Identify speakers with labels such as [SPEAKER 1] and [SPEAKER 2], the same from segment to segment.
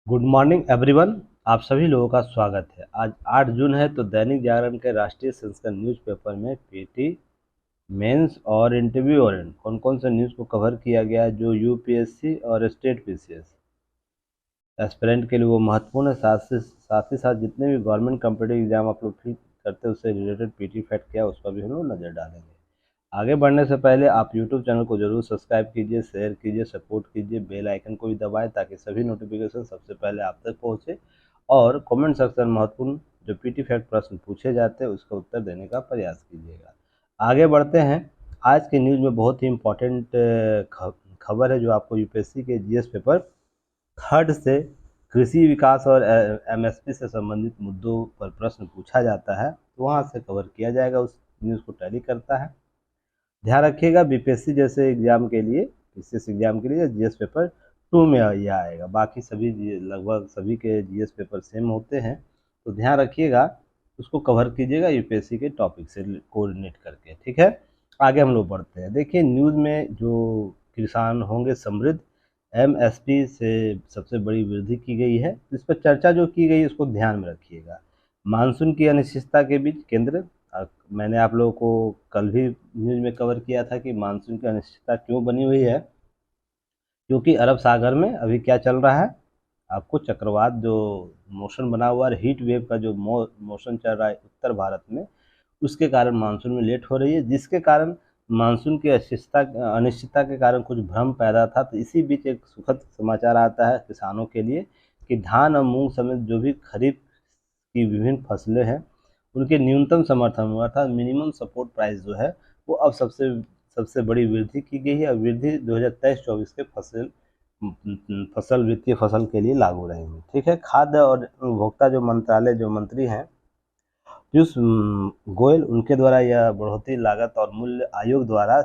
[SPEAKER 1] Good morning everyone. आप सभी लोगों का स्वागत है। आज 8 जून है तो दैनिक जागरण के राष्ट्रीय संस्करण न्यूज़पेपर में पीटी मेंस और इंटरव्यू और कौन कौन से न्यूज़ को कवर किया गया है जो यूपीएससी और स्टेट पीसीएस एस्पिरेंट के लिए वो महत्वपूर्ण है। साथ ही साथ जितने भी गवर्नमेंट कॉम्पिटिटिव एग्जाम आप लोग फील करते हैं उससे रिलेटेड पीटी फैक्ट क्या है उस पर भी हम लोग नज़र डालेंगे। आगे बढ़ने से पहले आप यूट्यूब चैनल को जरूर सब्सक्राइब कीजिए, शेयर कीजिए, सपोर्ट कीजिए, बेल आइकन को भी दबाएं ताकि सभी नोटिफिकेशन सबसे पहले आप तक पहुंचे। और कमेंट सेक्शन महत्वपूर्ण जो पीटी फैक्ट प्रश्न पूछे जाते हैं उसका उत्तर देने का प्रयास कीजिएगा। आगे बढ़ते हैं। आज के न्यूज़ में बहुत ही इम्पोर्टेंट खबर है जो आपको यूपीएससी के जीएस पेपर थर्ड से कृषि विकास और एमएसपी से संबंधित मुद्दों पर प्रश्न पूछा जाता है तो वहाँ से कवर किया जाएगा, उस न्यूज़ को टैली करता है। ध्यान रखिएगा बीपीएससी जैसे एग्जाम के लिए, पीसीएस एग्जाम के लिए जीएस पेपर 2 में यह आएगा। बाकी सभी लगभग सभी के जीएस पेपर सेम होते हैं तो ध्यान रखिएगा, उसको कवर कीजिएगा यूपीएससी के टॉपिक से कोऑर्डिनेट करके। ठीक है, आगे हम लोग बढ़ते हैं। देखिए न्यूज़ में जो किसान होंगे समृद्ध, एमएसपी से सबसे बड़ी वृद्धि की गई है, इस पर चर्चा जो की गई उसको ध्यान में रखिएगा। मानसून की अनिश्चितता के बीच केंद्र, मैंने आप लोगों को कल भी न्यूज़ में कवर किया था कि मानसून की अनिश्चितता क्यों बनी हुई है, क्योंकि अरब सागर में अभी क्या चल रहा है, आपको चक्रवात जो मोशन बना हुआ है, हीट वेव का जो मोशन चल रहा है उत्तर भारत में, उसके कारण मानसून में लेट हो रही है, जिसके कारण मानसून की अनिश्चितता के कारण कुछ भ्रम पैदा था। तो इसी बीच एक सुखद समाचार आता है किसानों के लिए कि धान और मूंग समेत जो भी खरीफ की विभिन्न फसलें हैं उनके न्यूनतम समर्थन मूल्य अर्थात मिनिमम सपोर्ट प्राइस जो है वो अब सबसे सबसे बड़ी वृद्धि की गई है। वृद्धि 2023-24 के फसल वित्तीय फसल के लिए लागू रहेंगी। ठीक है, खाद्य और उपभोक्ता जो मंत्रालय जो मंत्री हैं पीयूष गोयल, उनके द्वारा यह बढ़ोतरी लागत और मूल्य आयोग द्वारा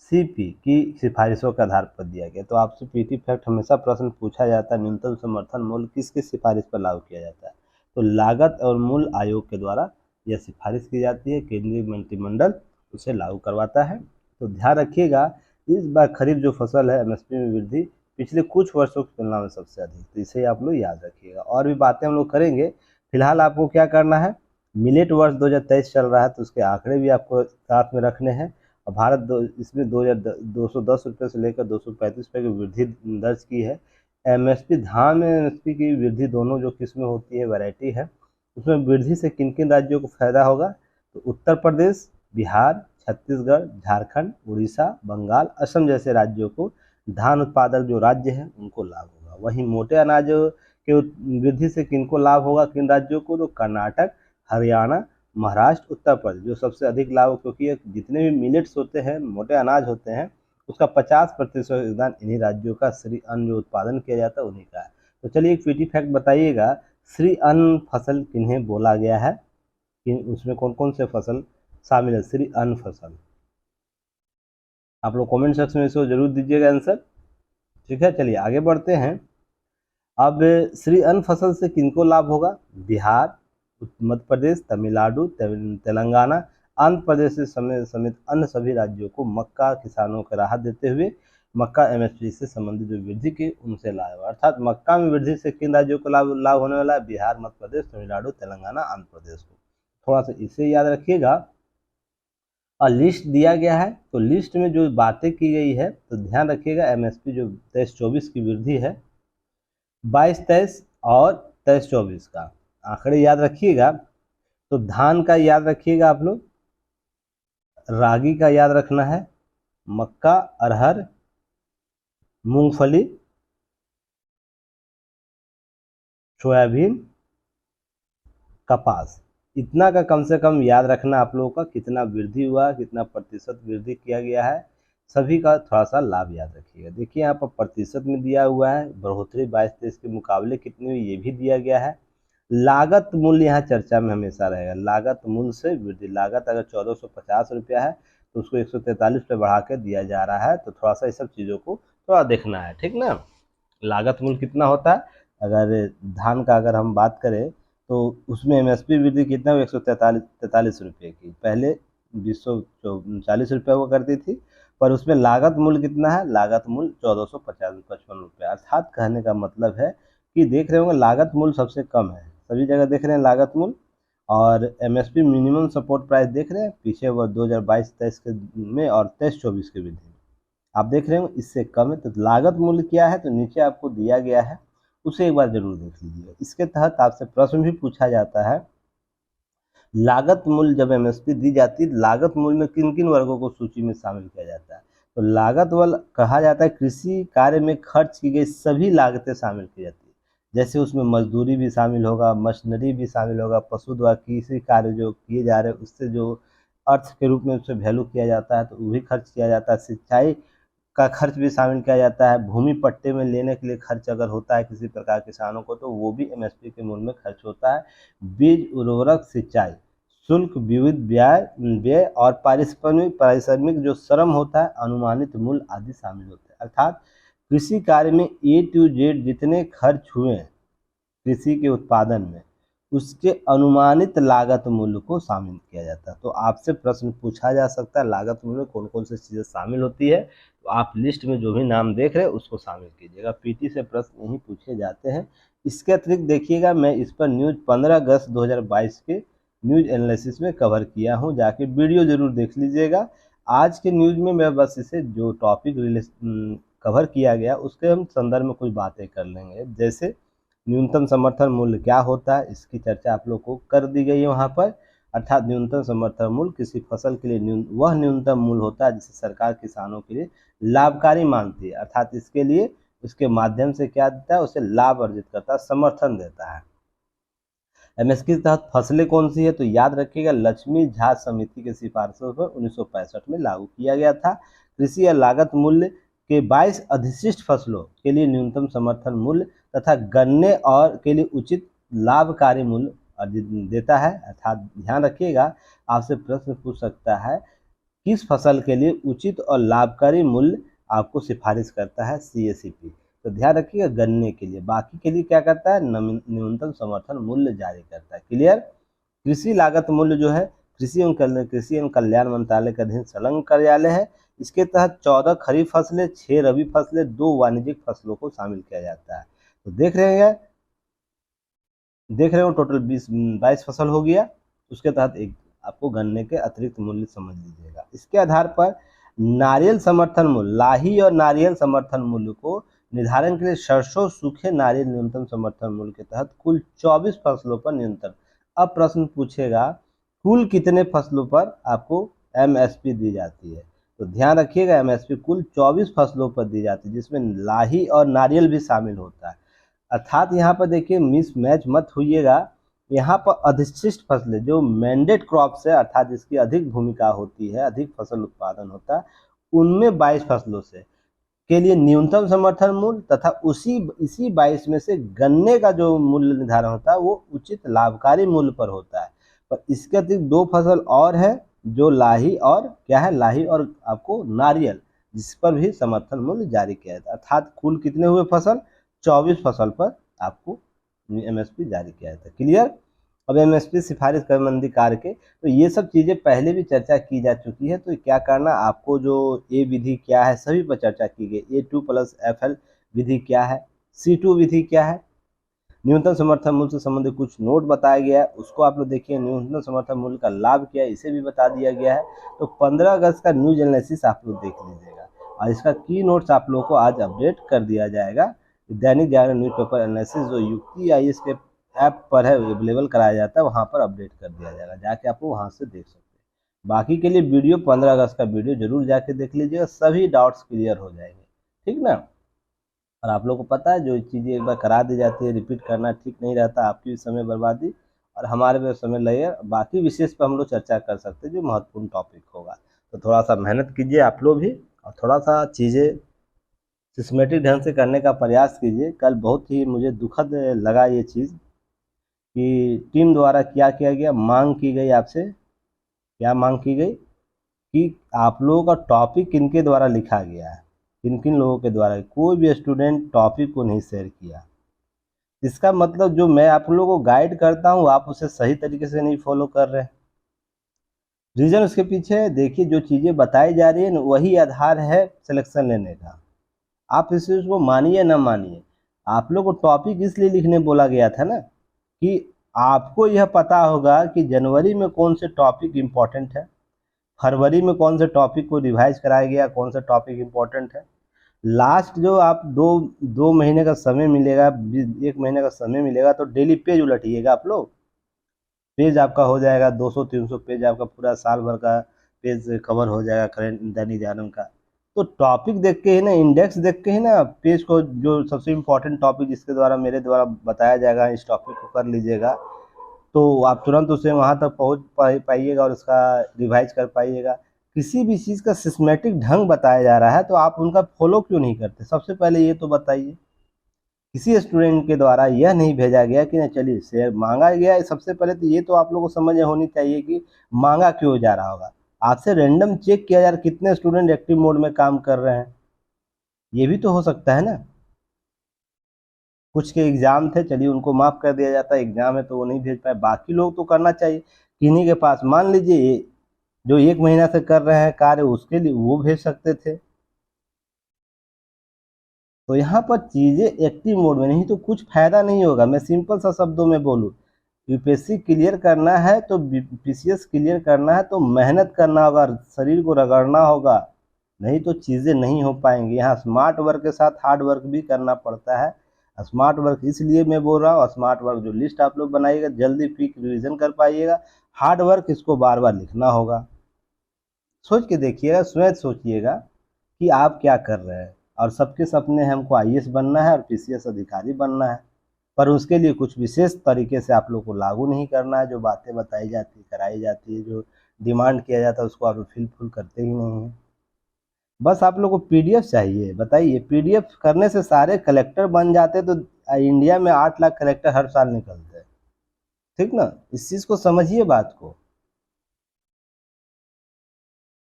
[SPEAKER 1] सीपी की सिफारिशों के आधार पर दिया गया। तो आपसे पीटी फैक्ट हमेशा प्रश्न पूछा जाता है, न्यूनतम समर्थन मूल्य किसकी सिफारिश पर लागू किया जाता है, तो लागत और मूल्य आयोग के द्वारा यह सिफारिश की जाती है, केंद्रीय मंत्रिमंडल उसे लागू करवाता है। तो ध्यान रखिएगा इस बार खरीफ जो फसल है एमएसपी में वृद्धि पिछले कुछ वर्षों की तुलना में सबसे अधिक, तो इसे आप लोग याद रखिएगा। और भी बातें हम लोग करेंगे, फिलहाल आपको क्या करना है, मिलेट वर्ष 2023 चल रहा है तो उसके आंकड़े भी आपको साथ में रखने हैं। और इसमें 210 रुपये से लेकर 235 रुपये की वृद्धि दर्ज की है। एमएसपी धान में एमएसपी की वृद्धि दोनों जो किस्में होती है वैरायटी है, उसमें वृद्धि से किन किन राज्यों को फायदा होगा, तो उत्तर प्रदेश, बिहार, छत्तीसगढ़, झारखंड, उड़ीसा, बंगाल, असम जैसे राज्यों को धान उत्पादक जो राज्य हैं उनको लाभ होगा। वहीं मोटे अनाज के वृद्धि से किनको लाभ होगा, किन राज्यों को, तो कर्नाटक, हरियाणा, महाराष्ट्र, उत्तर प्रदेश जो सबसे अधिक लाभ, क्योंकि जितने भी मिलेट्स होते हैं मोटे अनाज होते हैं उसका 50% योगदान इन्हीं राज्यों का श्री अन्न जो उत्पादन किया जाता है उन्हीं का है। तो चलिए एक पीटी फैक्ट बताइएगा, श्री अन्न फसल किन्हें बोला गया है, कि उसमें कौन कौन से फसल शामिल है श्री अन्न फसल। आप लोग कमेंट सेक्शन में इसको जरूर दीजिएगा आंसर। ठीक है, चलिए आगे बढ़ते हैं। अब श्री अन्न फसल से किनको लाभ होगा, बिहार, मध्य प्रदेश, तमिलनाडु, तेलंगाना, आंध्र प्रदेश से समेत अन्य सभी राज्यों को मक्का किसानों को राहत देते हुए मक्का एमएसपी से संबंधित जो वृद्धि की उनसे लाभ, अर्थात मक्का में वृद्धि से किन राज्यों को लाभ होने वाला है, बिहार, मध्य प्रदेश, तमिलनाडु, तेलंगाना, आंध्र प्रदेश को। थोड़ा सा इसे याद रखिएगा। और लिस्ट दिया गया है तो लिस्ट में जो बातें की गई है तो ध्यान रखिएगा, एमएसपी जो 23-24 की वृद्धि है 22-23 और 23-24 का आंकड़े याद रखिएगा। तो धान का याद रखिएगा आप लोग, रागी का याद रखना है, मक्का, अरहर, मूंगफली, सोयाबीन, कपास, इतना का कम से कम याद रखना आप लोगों का, कितना वृद्धि हुआ, कितना प्रतिशत वृद्धि किया गया है, सभी का थोड़ा सा लाभ याद रखिएगा। देखिए यहाँ पर प्रतिशत में दिया हुआ है, बढ़ोतरी 22-23 के मुकाबले कितनी हुई ये भी दिया गया है। लागत मूल्य यहाँ चर्चा में हमेशा रहेगा, लागत मूल्य से वृद्धि, लागत अगर 1450 रुपया है तो उसको 143 पे बढ़ा के दिया जा रहा है, तो थोड़ा सा इस सब चीज़ों को थोड़ा देखना है। ठीक ना, लागत मूल्य कितना होता है, अगर धान का अगर हम बात करें तो उसमें एमएसपी वृद्धि कितना हुआ, 143 रुपये की, पहले 240 रुपये हुआ करती थी, पर उसमें लागत मूल्य कितना है, लागत मूल्य 1455 रुपये। अर्थात कहने का मतलब है कि देख रहे होंगे लागत मूल्य सबसे कम है, सभी जगह देख रहे हैं लागत मूल्य। और एमएसपी मिनिमम सपोर्ट प्राइस देख रहे हैं पीछे वो 2022-23 के में और 23-24 के भी थे, आप देख रहे हो इससे कम है। तो लागत मूल्य क्या है, तो नीचे आपको दिया गया है, उसे एक बार जरूर देख लीजिए। इसके तहत आपसे प्रश्न भी पूछा जाता है, लागत मूल्य जब एमएसपी दी जाती है, लागत मूल्य में किन किन वर्गों को सूची में शामिल किया जाता है। तो लागत मूल्य कहा जाता है कृषि कार्य में खर्च की गई सभी लागतें शामिल की जाती है, जैसे उसमें मजदूरी भी शामिल होगा, मशीनरी भी शामिल होगा, पशु द्वारा किसी कार्य जो किए जा रहे हैं उससे जो अर्थ के रूप में उससे वैल्यू किया जाता है तो वो भी खर्च किया जाता है। सिंचाई का खर्च भी शामिल किया जाता है, भूमि पट्टे में लेने के लिए खर्च अगर होता है किसी प्रकार किसानों को तो वो भी एमएसपी के मूल्य में खर्च होता है। बीज, उर्वरक, सिंचाई शुल्क, विविध व्यय व्यय और पारिश्रमिक जो श्रम होता है, अनुमानित मूल्य आदि शामिल होते हैं। अर्थात कृषि कार्य में ए टू जेड जितने खर्च हुए हैं कृषि के उत्पादन में, उसके अनुमानित लागत मूल्य को शामिल किया जाता है। तो आपसे प्रश्न पूछा जा सकता है लागत मूल्य में कौन कौन सी चीज़ें शामिल होती है, तो आप लिस्ट में जो भी नाम देख रहे हैं उसको शामिल कीजिएगा। पीटी से प्रश्न यही पूछे जाते हैं। इसके अतिरिक्त देखिएगा मैं इस पर न्यूज़ 15 अगस्त 2022 के न्यूज़ एनालिसिस में कवर किया हूँ, जाके वीडियो जरूर देख लीजिएगा। आज के न्यूज़ में मैं बस इसे जो टॉपिक कवर किया गया उसके हम संदर्भ में कुछ बातें कर लेंगे, जैसे न्यूनतम समर्थन मूल्य क्या होता है, इसकी चर्चा आप लोग को कर दी गई है वहाँ पर। अर्थात न्यूनतम समर्थन मूल्य किसी फसल के लिए वह न्यूनतम मूल्य होता है जिसे सरकार किसानों के लिए लाभकारी मानती है। अर्थात इसके लिए उसके माध्यम से क्या देता है, उसे लाभ अर्जित करता है, समर्थन देता है। एमएसपी के तहत फसलें कौन सी है, तो याद रखिएगा लक्ष्मी झा समिति के सिफारिशों पर 1965 में लागू किया गया था। कृषि या लागत मूल्य के 22 अधिशिष्ट फसलों के लिए न्यूनतम समर्थन मूल्य तथा गन्ने और के लिए उचित लाभकारी मूल्य अर्जित देता है। अर्थात ध्यान रखिएगा आपसे प्रश्न पूछ सकता है किस फसल के लिए उचित और लाभकारी मूल्य आपको सिफारिश करता है सीएसीपी, तो ध्यान रखिएगा गन्ने के लिए। बाकी के लिए क्या करता है, न्यूनतम समर्थन मूल्य जारी करता है। क्लियर। कृषि लागत मूल्य जो है कृषि एवं कल्याण मंत्रालय के अधीन संलग्न कार्यालय है। इसके तहत 14 खरीफ फसलें, 6 रबी फसलें, 2 वाणिज्यिक फसलों को शामिल किया जाता है। तो देख रहे हो टोटल 22 फसल हो गया। उसके तहत एक आपको गन्ने के अतिरिक्त मूल्य समझ लीजिएगा। इसके आधार पर नारियल समर्थन मूल्य, लाही और नारियल समर्थन मूल्य को निर्धारण के लिए सरसों सूखे नारियल न्यूनतम समर्थन मूल्य के तहत कुल 24 फसलों पर न्यूनतम। अब प्रश्न पूछेगा कुल कितने फसलों पर आपको एमएसपी दी जाती है, तो ध्यान रखिएगा एमएसपी कुल 24 फसलों पर दी जाती है जिसमें लाही और नारियल भी शामिल होता है। अर्थात यहाँ पर देखिए मिस मैच मत होइएगा, यहाँ पर अधिशिष्ट फसलें जो मैंडेट क्रॉप्स है अर्थात जिसकी अधिक भूमिका होती है, अधिक फसल उत्पादन होता है, उनमें 22 फसलों से के लिए न्यूनतम समर्थन मूल्य तथा इसी 22 में से गन्ने का जो मूल्य निर्धारण होता है वो उचित लाभकारी मूल्य पर होता है। पर इसके अतिरिक्त 2 फसल और है जो लाही और क्या है, लाही और आपको नारियल, जिस पर भी समर्थन मूल्य जारी किया जाता है। अर्थात कुल कितने हुए फसल, 24 फसल पर आपको एमएसपी जारी किया जाता है। क्लियर। अब एमएसपी सिफारिश करमंदी कार्य के, तो ये सब चीज़ें पहले भी चर्चा की जा चुकी है, तो क्या करना आपको जो ए विधि क्या है सभी पर चर्चा की गई। A2+FL विधि क्या है, C2 विधि क्या है, न्यूनतम समर्थन मूल्य से संबंधित कुछ नोट बताया गया है, उसको आप लोग देखिए। न्यूनतम समर्थन मूल्य का लाभ क्या है इसे भी बता दिया गया है। तो 15 अगस्त का न्यूज एनालिसिस आप लोग देख लीजिएगा और इसका की नोट्स आप लोग को आज अपडेट कर दिया जाएगा। दैनिक जागरण न्यूज़पेपर एनालिसिस जो युक्ति आईएएस के ऐप पर है अवेलेबल कराया जाता है, वहाँ पर अपडेट कर दिया जाएगा, जाके आप लोग वहाँ से देख सकते हैं। बाकी के लिए वीडियो 15 अगस्त का वीडियो जरूर जाके देख लीजिएगा, सभी डाउट्स क्लियर हो जाएंगे, ठीक ना। और आप लोग को पता है जो चीज़ें एक बार करा दी जाती है रिपीट करना ठीक नहीं रहता, आपकी भी समय बर्बादी और हमारे भी समय लगेगा। बाकी विशेष पर हम लोग चर्चा कर सकते हैं जो महत्वपूर्ण टॉपिक होगा। तो थोड़ा सा मेहनत कीजिए आप लोग भी और थोड़ा सा चीज़ें सिस्टमेटिक ढंग से करने का प्रयास कीजिए। कल बहुत ही मुझे दुखद लगा ये चीज़ कि टीम द्वारा क्या किया गया, मांग की गई आपसे, क्या मांग की गई कि आप लोगों का टॉपिक किनके द्वारा लिखा गया है, किन किन लोगों के द्वारा। कोई भी स्टूडेंट टॉपिक को नहीं शेयर किया। इसका मतलब जो मैं आप लोगों को गाइड करता हूँ आप उसे सही तरीके से नहीं फॉलो कर रहे हैं। रीज़न उसके पीछे देखिए, जो चीज़ें बताई जा रही है ना, वही आधार है सिलेक्शन लेने का। आप इस चीज़ को मानिए ना मानिए, आप लोग को टॉपिक इसलिए लिखने बोला गया था ना, कि आपको यह पता होगा कि जनवरी में कौन से टॉपिक इम्पोर्टेंट है, फरवरी में कौन से टॉपिक को रिवाइज कराया गया, कौन सा टॉपिक इम्पोर्टेंट है। लास्ट जो आप दो दो महीने का समय मिलेगा, 1 महीने का समय मिलेगा, तो डेली पेज उलटिएगा आप लोग। पेज आपका हो जाएगा 200-300 पेज, आपका पूरा साल भर का पेज कवर हो जाएगा करेंट दैनिक जागरण का। तो टॉपिक देख के ही ना, इंडेक्स देख के ही ना, पेज को जो सबसे इम्पोर्टेंट टॉपिक जिसके द्वारा मेरे द्वारा बताया जाएगा, इस टॉपिक को कर लीजिएगा, तो आप तुरंत उसे वहाँ तक पहुँच पाइएगा और उसका रिवाइज कर पाइएगा। किसी भी चीज़ का सिस्टमेटिक ढंग बताया जा रहा है तो आप उनका फॉलो क्यों नहीं करते? सबसे पहले ये तो बताइए। किसी स्टूडेंट के द्वारा यह नहीं भेजा गया कि ना चलिए शेयर मांगा गया है, सबसे पहले तो ये तो आप लोगों को समझ होनी चाहिए कि मांगा क्यों जा रहा होगा। आपसे रैंडम चेक किया जा रहा है कितने स्टूडेंट एक्टिव मोड में काम कर रहे हैं, ये भी तो हो सकता है ना। कुछ के एग्जाम थे, चलिए उनको माफ कर दिया जाता है, एग्जाम है तो वो नहीं भेज पाए, बाकी लोग तो करना चाहिए। किन्हीं के पास मान लीजिए जो 1 महीना से कर रहे हैं कार्य, उसके लिए वो भेज सकते थे। तो यहाँ पर चीज़ें एक्टिव मोड में नहीं तो कुछ फायदा नहीं होगा। मैं सिंपल सा शब्दों में बोलूँ, यूपीएससी क्लियर करना है तो पीसीएस क्लियर करना है तो मेहनत करना होगा, शरीर को रगड़ना होगा, नहीं तो चीज़ें नहीं हो पाएंगी। यहाँ स्मार्ट वर्क के साथ हार्ड वर्क भी करना पड़ता है। स्मार्ट वर्क इसलिए मैं बोल रहा हूँ, स्मार्ट वर्क जो लिस्ट आप लोग बनाइएगा जल्दी क्विक रिविजन कर पाइएगा। हार्ड वर्क इसको बार बार लिखना होगा। सोच के देखिएगा, स्वयं सोचिएगा कि आप क्या कर रहे हैं। और सबके सपने हैं हमको आईएएस बनना है और पीसीएस अधिकारी बनना है, पर उसके लिए कुछ विशेष तरीके से आप लोग को लागू नहीं करना है। जो बातें बताई जाती कराई जाती है, जो डिमांड किया जाता है, उसको आप फिलफुल करते ही नहीं हैं। बस आप लोग को पीडीएफ चाहिए। बताइए, पीडीएफ करने से सारे कलेक्टर बन जाते तो इंडिया में 8 लाख कलेक्टर हर साल निकलते हैं। ठीक ना, इस चीज़ को समझिए बात को।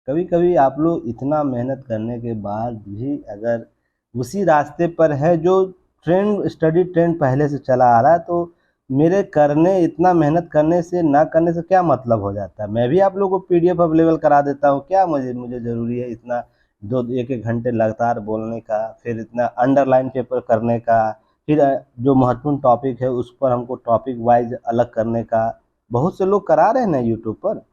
[SPEAKER 1] कभी कभी आप लोग इतना मेहनत करने के बाद भी अगर उसी रास्ते पर है जो ट्रेंड, स्टडी ट्रेंड पहले से चला आ रहा है, तो मेरे करने, इतना मेहनत करने से ना करने से क्या मतलब हो जाता है। मैं भी आप लोगों को पीडीएफ अवेलेबल करा देता हूँ, क्या मुझे मुझे ज़रूरी है इतना 2-1 घंटे लगातार बोलने का, फिर इतना अंडरलाइन पेपर करने का, फिर जो महत्वपूर्ण टॉपिक है उस पर हमको टॉपिक वाइज अलग करने का। बहुत से लोग करा रहे हैं ना यूट्यूब पर,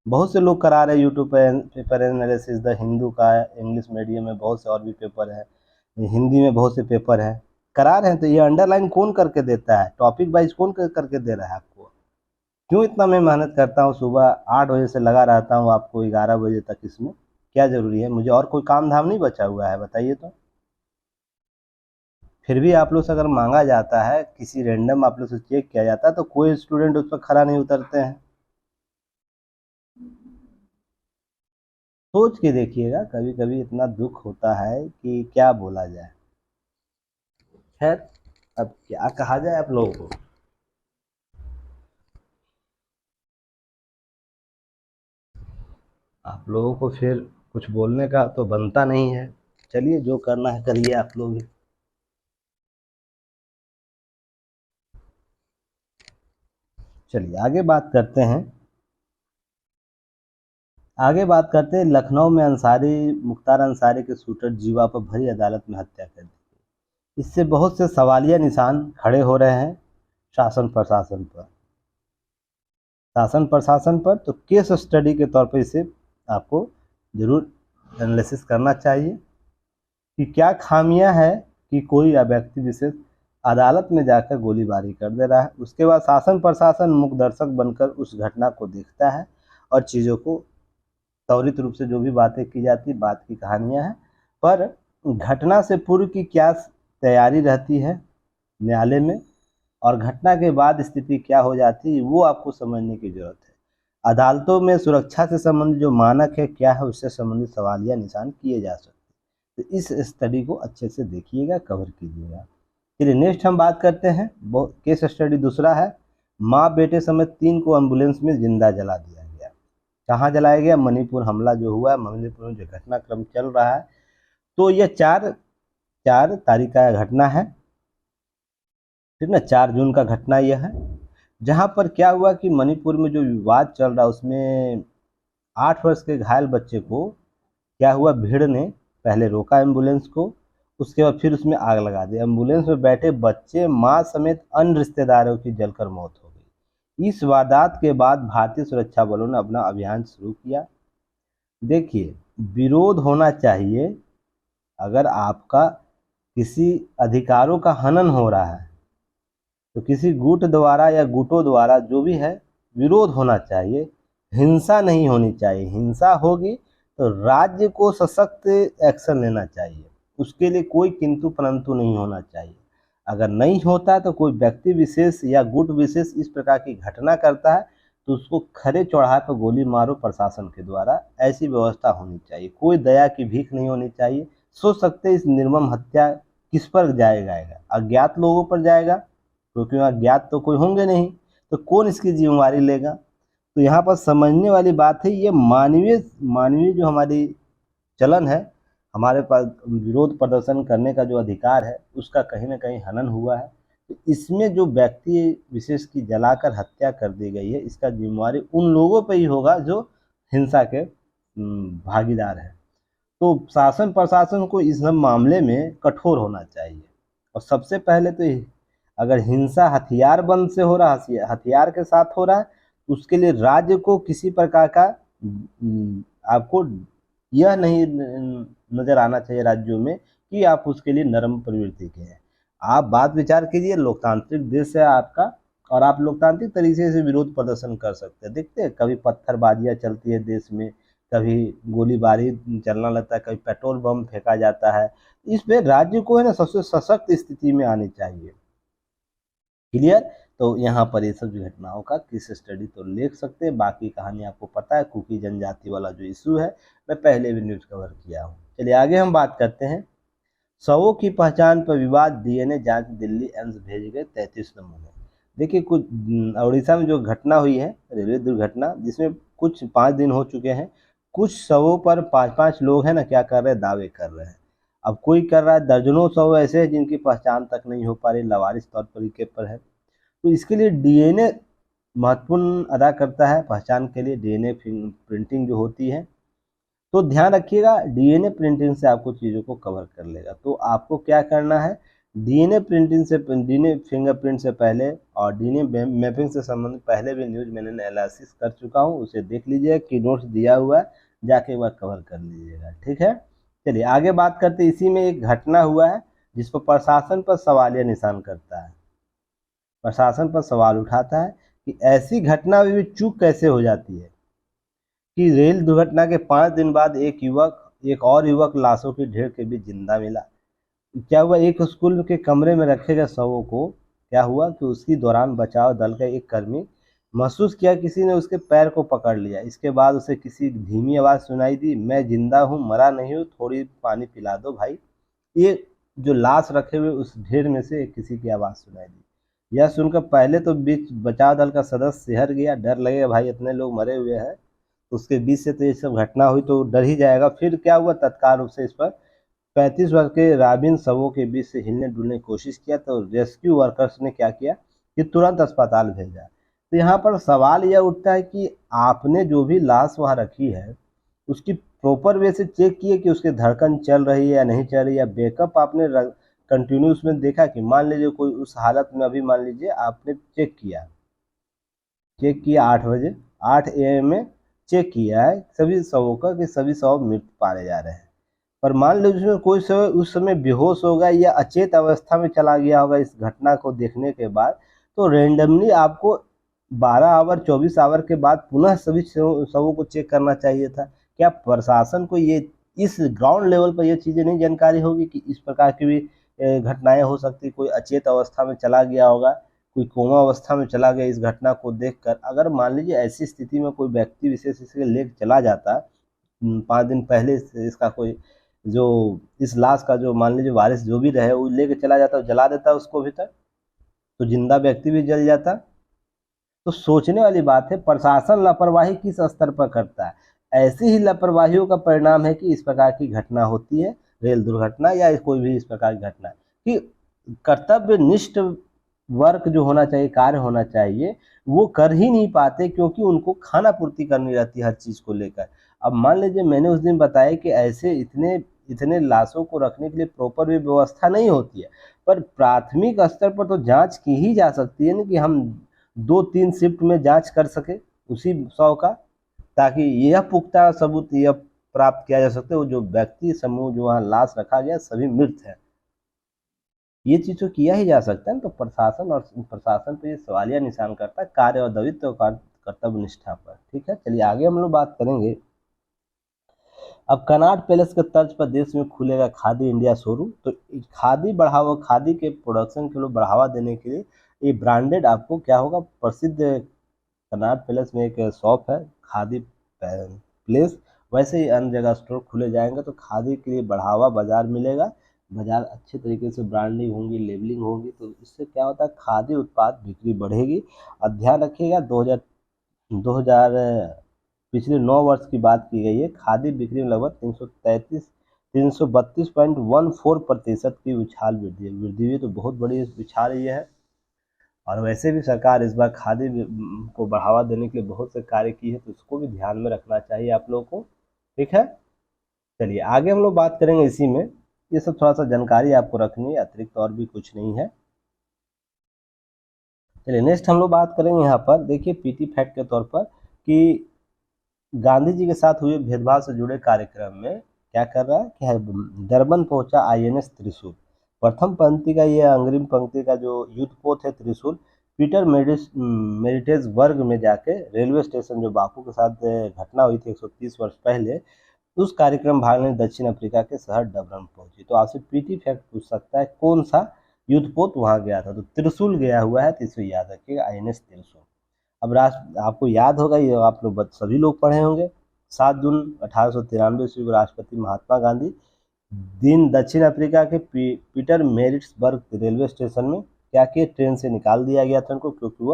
[SPEAKER 1] बहुत से लोग करा रहे हैं यूट्यूब पर पेपर एनालिसिस, द हिंदू का है, इंग्लिश मीडियम में बहुत से और भी पेपर है, हिंदी में बहुत से पेपर है, करा रहे हैं। तो ये अंडरलाइन कौन करके देता है, टॉपिक वाइज कौन करके दे रहा है आपको? क्यों इतना मैं मेहनत करता हूँ, सुबह 8 बजे से लगा रहता हूँ आपको 11 बजे तक, इसमें क्या ज़रूरी है? मुझे और कोई काम धाम नहीं बचा हुआ है, बताइए तो। फिर भी आप लोग से अगर मांगा जाता है, किसी रैंडम आप लोग से चेक किया जाता है, तो कोई स्टूडेंट उस पर खरा नहीं उतरते हैं। सोच के देखिएगा, कभी कभी इतना दुख होता है कि क्या बोला जाए। खैर, अब क्या कहा जाए आप लोगों को। आप लोगों को फिर कुछ बोलने का तो बनता नहीं है। चलिए, जो करना है करिए आप लोग भी। चलिए आगे बात करते हैं। आगे बात करते हैं, लखनऊ में अंसारी, मुख्तार अंसारी के शूटर जीवा पर भरी अदालत में हत्या कर दी। इससे बहुत से सवालिया निशान खड़े हो रहे हैं शासन प्रशासन पर। शासन प्रशासन पर तो केस स्टडी के तौर पर इसे आपको ज़रूर एनालिसिस करना चाहिए कि क्या खामियां हैं कि कोई व्यक्ति विशेष अदालत में जाकर गोलीबारी कर दे रहा है। उसके बाद शासन प्रशासन मुख्य दर्शक बनकर उस घटना को देखता है और चीज़ों को त्वरित रूप से जो भी बातें की जाती, बात की कहानियां हैं, पर घटना से पूर्व की क्या तैयारी रहती है न्यायालय में, और घटना के बाद स्थिति क्या हो जाती है, वो आपको समझने की जरूरत है। अदालतों में सुरक्षा से संबंधित जो मानक है क्या है, उससे संबंधित सवालिया निशान किए जा सकते हैं। तो इस स्टडी को अच्छे से देखिएगा, कवर कीजिएगा। चलिए नेक्स्ट हम बात करते हैं, केस स्टडी दूसरा है, माँ बेटे समेत 3 को एम्बुलेंस में जिंदा जला दिया गया। कहाँ जलाया गया? मणिपुर हमला जो हुआ है, मणिपुर में जो घटनाक्रम चल रहा है, तो यह 4 तारीख का घटना है। ठीक ना, 4 जून का घटना यह है। जहां पर क्या हुआ कि मणिपुर में जो विवाद चल रहा उसमें 8 वर्ष के घायल बच्चे को क्या हुआ, भीड़ ने पहले रोका एम्बुलेंस को, उसके बाद फिर उसमें आग लगा दी। एम्बुलेंस में बैठे बच्चे, मां समेत अन्य रिश्तेदारों की जलकर मौत हो गई। इस वारदात के बाद भारतीय सुरक्षा बलों ने अपना अभियान शुरू किया। देखिए, विरोध होना चाहिए। अगर आपका किसी अधिकारों का हनन हो रहा है तो किसी गुट द्वारा या गुटों द्वारा जो भी है, विरोध होना चाहिए, हिंसा नहीं होनी चाहिए। हिंसा होगी तो राज्य को सशक्त एक्शन लेना चाहिए, उसके लिए कोई किंतु परंतु नहीं होना चाहिए। अगर नहीं होता तो कोई व्यक्ति विशेष या गुट विशेष इस प्रकार की घटना करता है तो उसको खड़े चौराहे पर गोली मारो प्रशासन के द्वारा, ऐसी व्यवस्था होनी चाहिए। कोई दया की भीख नहीं होनी चाहिए। सोच सकते इस निर्मम हत्या किस पर जाएगा? अज्ञात लोगों पर जाएगा, क्योंकि वहाँ ज्ञात तो कोई होंगे नहीं, तो कौन इसकी जिम्मेवारी लेगा? तो यहाँ पर समझने वाली बात है, ये मानवीय मानवीय जो हमारी चलन है, हमारे पास विरोध प्रदर्शन करने का जो अधिकार है उसका कहीं ना कहीं हनन हुआ है। तो इसमें जो व्यक्ति विशेष की जलाकर हत्या कर दी गई है, इसका जिम्मेवारी उन लोगों पर ही होगा जो हिंसा के भागीदार हैं। तो शासन प्रशासन को इस मामले में कठोर होना चाहिए। और सबसे पहले तो अगर हिंसा हथियार बंद से हो रहा है, हथियार के साथ हो रहा है, तो उसके लिए राज्य को किसी प्रकार का आपको यह नहीं नजर आना चाहिए राज्यों में कि आप उसके लिए नरम प्रवृत्ति के हैं। आप बात विचार कीजिए, लोकतांत्रिक देश है आपका और आप लोकतांत्रिक तरीके से विरोध प्रदर्शन कर सकते हैं। देखते हैं कभी पत्थरबाजियां चलती है देश में, कभी गोलीबारी चलना लगता है, कभी पेट्रोल बम फेंका जाता है। इस पे राज्य को है ना सबसे सशक्त स्थिति में आनी चाहिए। क्लियर? तो यहाँ पर ये सब घटनाओं का केस स्टडी तो लिख सकते हैं। बाकी कहानी आपको पता है, कुकी जनजाति वाला जो इशू है मैं पहले भी न्यूज कवर किया हूँ। चलिए आगे हम बात करते हैं। शवों की पहचान पर विवाद, डीएनए जांच दिल्ली एम्स भेज गए 33 नमूने। देखिए, कुछ उड़ीसा में जो घटना हुई है, रेलवे दुर्घटना, जिसमें कुछ 5 दिन हो चुके हैं, कुछ शवों पर 5-5 लोग हैं ना क्या कर रहे हैं, दावे कर रहे हैं। अब कोई कर रहा है, दर्जनों शव ऐसे हैं जिनकी पहचान तक नहीं हो पा रही, लवारिस तौर तरीके पर है। तो इसके लिए डीएनए महत्वपूर्ण अदा करता है पहचान के लिए। डीएनए प्रिंटिंग जो होती है, तो ध्यान रखिएगा, डीएनए प्रिंटिंग से आपको चीज़ों को कवर कर लेगा। तो आपको क्या करना है, डीएनए प्रिंटिंग से, डीएनए फिंगरप्रिंट से पहले और डीएनए मैपिंग से संबंधित पहले भी न्यूज मैंने एनालिसिस कर चुका हूँ, उसे देख लीजिए कि नोट्स दिया हुआ है, जाके एक बार कवर कर लीजिएगा। ठीक है, चलिए आगे बात करते हैं। इसी में एक घटना हुआ है जिस पर प्रशासन पर सवालिया निशान करता है, प्रशासन पर सवाल उठाता है कि ऐसी घटना में भी चूक कैसे हो जाती है कि रेल दुर्घटना के 5 दिन बाद एक और युवक लाशों के ढेर के बीच जिंदा मिला। क्या हुआ, एक स्कूल के कमरे में रखे गए शवों को क्या हुआ कि उसकी दौरान बचाव दल का एक कर्मी महसूस किया किसी ने उसके पैर को पकड़ लिया। इसके बाद उसे किसी धीमी आवाज़ सुनाई दी, मैं जिंदा हूँ, मरा नहीं हूँ, थोड़ी पानी पिला दो भाई। ये जो लाश रखे हुए उस ढेर में से किसी की आवाज़ सुनाई दी। यह सुनकर पहले तो बीच बचाव दल का सदस्य सिहर गया, डर लगेगा भाई इतने लोग मरे हुए हैं, उसके बीच से तो ये सब घटना हुई तो डर ही जाएगा। फिर क्या हुआ, तत्काल रूप से इस पर 35 वर्ष के राबिन शवों के बीच से हिलने डुलने की कोशिश किया, तो रेस्क्यू वर्कर्स ने क्या किया कि तुरंत अस्पताल भेजा। तो यहाँ पर सवाल यह उठता है कि आपने जो भी लाश वहाँ रखी है उसकी प्रॉपर वे से चेक किए कि उसकी धड़कन चल रही है या नहीं चल रही है, या बैकअप आपने कंटिन्यू उसमें देखा कि मान लीजिए कोई उस हालत में, अभी मान लीजिए आपने चेक किया 8 बजे 8 AM में चेक किया है सभी शवों का कि सभी शव मृत पाए जा रहे हैं, पर मान लीजिए उसमें कोई शव उस समय बेहोश होगा या अचेत अवस्था में चला गया होगा इस घटना को देखने के बाद, तो रेंडमली आपको 12 आवर 24 आवर के बाद पुनः सभी शवों को चेक करना चाहिए था। क्या प्रशासन को ये इस ग्राउंड लेवल पर ये चीज़ें नहीं जानकारी होगी कि इस प्रकार की भी घटनाएं हो सकती, कोई अचेत अवस्था में चला गया होगा, कोई कोमा अवस्था में चला गया, इस घटना को देखकर अगर मान लीजिए ऐसी स्थिति में कोई व्यक्ति विशेष इसके लेकर चला जाता 5 दिन पहले इसका कोई जो इस लाश का जो मान लीजिए वारिस जो भी रहे वो लेके चला जाता, जला देता उसको भी तक, तो जिंदा व्यक्ति भी जल जाता। तो सोचने वाली बात है, प्रशासन लापरवाही किस स्तर पर करता है। ऐसी ही लापरवाहियों का परिणाम है कि इस प्रकार की घटना होती है, रेल दुर्घटना या कोई भी इस प्रकार की घटना, कि कर्तव्यनिष्ठ वर्क जो होना चाहिए, कार्य होना चाहिए, वो कर ही नहीं पाते क्योंकि उनको खाना पूर्ति करनी रहती है हर चीज़ को लेकर। अब मान लीजिए मैंने उस दिन बताया कि ऐसे इतने इतने लाशों को रखने के लिए प्रॉपर भी व्यवस्था नहीं होती है, पर प्राथमिक स्तर पर तो जांच की ही जा सकती है ना, कि हम 2-3 शिफ्ट में जांच कर सके उसी शव का, ताकि यह पुख्ता सबूत यह प्राप्त किया जा सकता है वो जो व्यक्ति समूह जो वहाँ लाश रखा गया सभी मृत हैं। ये चीज़ तो किया ही जा सकता है। तो प्रशासन पे ये सवालिया निशान करता है कार्य और दायित्व और कर्तव्य निष्ठा पर। ठीक है, चलिए आगे हम लोग बात करेंगे। अब कनॉट पैलेस के तर्ज पर देश में खुलेगा खादी इंडिया शोरूम। तो खादी के प्रोडक्शन के लिए बढ़ावा देने के लिए ये ब्रांडेड आपको क्या होगा, प्रसिद्ध कनॉट पैलेस में एक शॉप है खादी प्लेस, वैसे ही अन्य जगह स्टोर खुले जाएंगे तो खादी के लिए बढ़ावा बाजार मिलेगा। बाजार अच्छे तरीके से ब्रांडिंग होंगी, लेबलिंग होगी, तो इससे क्या होता है खादी उत्पाद बिक्री बढ़ेगी। और ध्यान रखिएगा 2000 पिछले 9 वर्ष की बात की गई है, खादी बिक्री में लगभग 332.14% की उछाल वृद्धि हुई, तो बहुत बड़ी उछाल ये है। और वैसे भी सरकार इस बार खादी को बढ़ावा देने के लिए बहुत से कार्य की है, तो इसको भी ध्यान में रखना चाहिए आप लोगों को। ठीक है, चलिए आगे हम लोग बात करेंगे इसी में। ये सब थोड़ा सा जानकारी आपको रखनी है, अतिरिक्त और भी कुछ नहीं है। चलिए नेक्स्ट हम लोग बात करेंगे यहाँ पर, देखिए पीटी फैक्ट के तौर पर कि गांधी जी के साथ हुए भेदभाव से जुड़े कार्यक्रम में क्या कर रहा है कि दरबन पहुंचा आईएनएस त्रिशूल। प्रथम पंक्ति का ये अग्रिम पंक्ति का जो युद्धपोत है त्रिशूल, पीटर मेरिटेज वर्ग में जाके रेलवे स्टेशन जो बापू के साथ घटना हुई थी 130 वर्ष पहले, उस कार्यक्रम भाग में दक्षिण अफ्रीका के शहर डबरन पहुंची। तो आपसे पीटी फैक्ट पूछ सकता है कौन सा युद्धपोत वहां गया था, तो त्रिशूल गया हुआ है, तो इसे याद रखिएगा आईएनएस त्रिशूल। अब राष्ट्र आपको याद होगा, ये आप लोग सभी लोग पढ़े होंगे, 7 जून 1893 ईस्वी को राष्ट्रपति महात्मा गांधी दिन दक्षिण अफ्रीका के पीटर मेरिट्सबर्ग रेलवे स्टेशन में क्या किए, ट्रेन से निकाल दिया गया था उनको, क्योंकि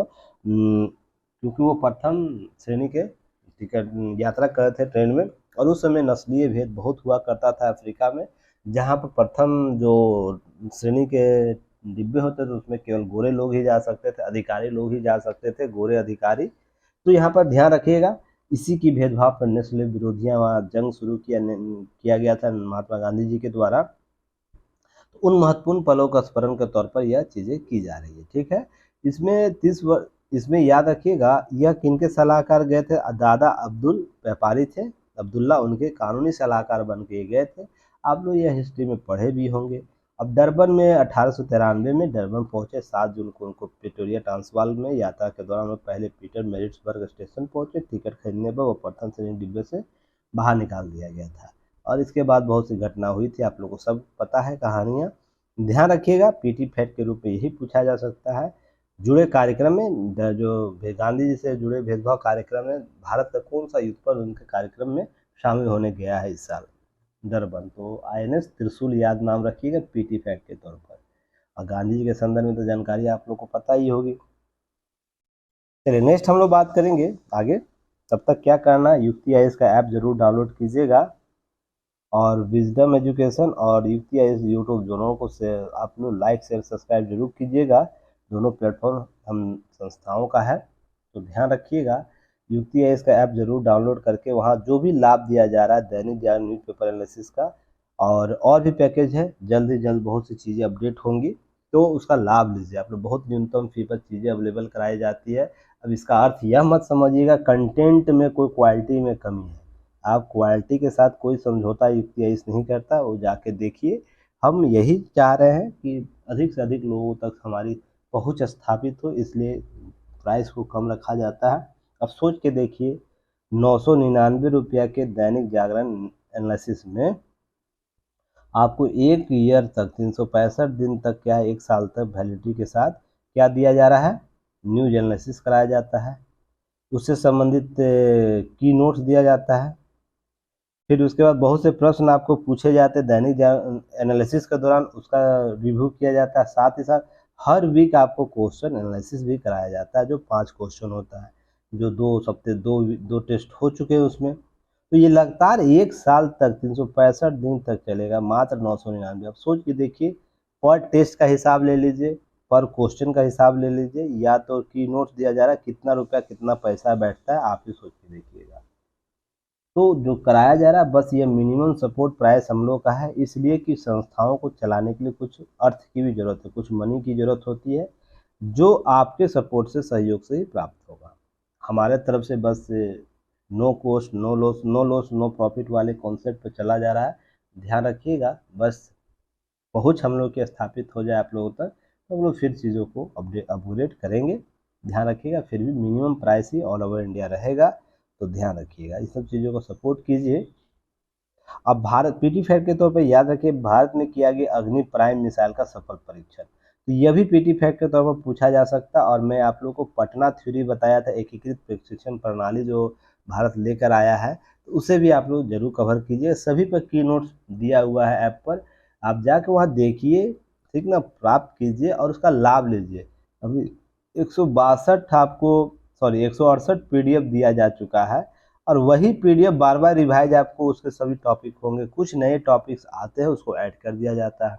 [SPEAKER 1] वो प्रथम श्रेणी के टिकट यात्रा कर रहे थे ट्रेन में। और उस समय नस्लीय भेद बहुत हुआ करता था अफ्रीका में, जहाँ पर प्रथम जो श्रेणी के डिब्बे होते थे उसमें केवल गोरे लोग ही जा सकते थे, अधिकारी लोग ही जा सकते थे, गोरे अधिकारी। तो यहाँ पर ध्यान रखिएगा, इसी की भेदभाव पर नस्ल विरोधियां वहाँ जंग शुरू किया गया था महात्मा गांधी जी के द्वारा। तो उन महत्वपूर्ण पलों का स्मरण के तौर पर यह चीज़ें की जा रही है। ठीक है, इसमें याद रखिएगा यह किनके सलाहकार गए थे, दादा अब्दुल व्यापारी थे, अब्दुल्ला उनके कानूनी सलाहकार बन के गए थे। आप लोग यह हिस्ट्री में पढ़े भी होंगे। अब डरबन में 1893 में डरबन पहुंचे, 7 जून को उनको प्रिटोरिया ट्रांसवाल में यात्रा के दौरान वो पहले पीटर मेरिट्सबर्ग स्टेशन पहुंचे। टिकट खरीदने पर वो प्रथम श्रेणी डिब्बे से बाहर निकाल दिया गया था। और इसके बाद बहुत सी घटना हुई थी, आप लोगों को सब पता है कहानियाँ। ध्यान रखिएगा पीटी फैक्ट के रूप में यही पूछा जा सकता है। जुड़े कार्यक्रम में जो गांधी जी से जुड़े भेदभाव कार्यक्रम में भारत का कौन सा युद्ध पर उनके कार्यक्रम में शामिल होने गया है इस साल, डरबन। तो आईएनएस त्रिशूल याद नाम रखिएगा पीटी फैक्ट के तौर पर। और गांधी जी के संदर्भ में तो जानकारी आप लोग को पता ही होगी। चलिए नेक्स्ट हम लोग बात करेंगे आगे। तब तक क्या करना, युक्ति आईएएस का ऐप जरूर डाउनलोड कीजिएगा और विजडम एजुकेशन और युक्ति आईएएस यूट्यूब दोनों को आप लोग लाइक शेयर सब्सक्राइब जरूर कीजिएगा। दोनों प्लेटफॉर्म हम संस्थाओं का है, तो ध्यान रखिएगा। युक्ति आईएएस का ऐप जरूर डाउनलोड करके वहाँ जो भी लाभ दिया जा रहा है दैनिक जागरण न्यूज़पेपर एनालिसिस का और भी पैकेज है, जल्द ही जल्द बहुत सी चीज़ें अपडेट होंगी, तो उसका लाभ लीजिए आप लोग। बहुत न्यूनतम फी पर चीज़ें अवेलेबल कराई जाती है। अब इसका अर्थ यह मत समझिएगा कंटेंट में कोई क्वालिटी में कमी है, आप क्वालिटी के साथ कोई समझौता युक्ति आईएएस नहीं करता, वो जाके देखिए। हम यही चाह रहे हैं कि अधिक से अधिक लोगों तक हमारी पहुंच स्थापित हो, इसलिए प्राइस को कम रखा जाता है। अब सोच के देखिए 999 रुपया के दैनिक जागरण एनालिसिस में आपको 1 ईयर तक 365 दिन तक क्या है, 1 साल तक वैलिडिटी के साथ क्या दिया जा रहा है, न्यूज एनालिसिस कराया जाता है, उससे संबंधित की नोट्स दिया जाता है। फिर उसके बाद बहुत से प्रश्न आपको पूछे जाते हैं दैनिक एनालिसिस के दौरान, उसका रिव्यू किया जाता है। साथ ही साथ हर वीक आपको क्वेश्चन एनालिसिस भी कराया जाता है, जो 5 क्वेश्चन होता है, जो 2 हफ्ते 2 टेस्ट हो चुके हैं उसमें। तो ये लगातार 1 साल तक 365 दिन तक चलेगा, मात्र 999। अब सोच के देखिए, पर टेस्ट का हिसाब ले लीजिए, पर क्वेश्चन का हिसाब ले लीजिए, या तो की नोट्स दिया जा रहा है, कितना रुपया कितना पैसा बैठता है आप ही सोच के देखिएगा। तो जो कराया जा रहा है बस ये मिनिमम सपोर्ट प्राइस हम लोग का है, इसलिए कि संस्थाओं को चलाने के लिए कुछ अर्थ की भी ज़रूरत है, कुछ मनी की ज़रूरत होती है, जो आपके सपोर्ट से सहयोग से ही प्राप्त होगा। हमारे तरफ से बस no cost no loss, no loss no profit वाले कॉन्सेप्ट पे चला जा रहा है। ध्यान रखिएगा, बस पहुँच हम लोग की स्थापित हो जाए आप लोगों तक, तो हम लोग फिर चीज़ों को अपग्रेड करेंगे। ध्यान रखिएगा, फिर भी मिनिमम प्राइस ही ऑल ओवर इंडिया रहेगा, तो ध्यान रखिएगा, इस सब चीज़ों को सपोर्ट कीजिए। अब भारत पीटी फैक्ट के तौर पे याद रखिए, भारत में किया गया अग्नि प्राइम मिसाइल का सफल परीक्षण, तो यह भी पीटी फैक्ट के तौर पर पूछा जा सकता है। और मैं आप लोगों को पटना थ्योरी बताया था, एकीकृत प्रशिक्षण प्रणाली जो भारत लेकर आया है, तो उसे भी आप लोग जरूर कवर कीजिए। सभी पर की नोट्स दिया हुआ है ऐप पर, आप जाके वहाँ देखिए, ठीक ना, प्राप्त कीजिए और उसका लाभ लीजिए। अभी 162 आपको, सॉरी 168 पीडीएफ दिया जा चुका है, और वही पीडीएफ बार बार रिवाइज आपको उसके सभी टॉपिक होंगे, कुछ नए टॉपिक्स आते हैं उसको ऐड कर दिया जाता है,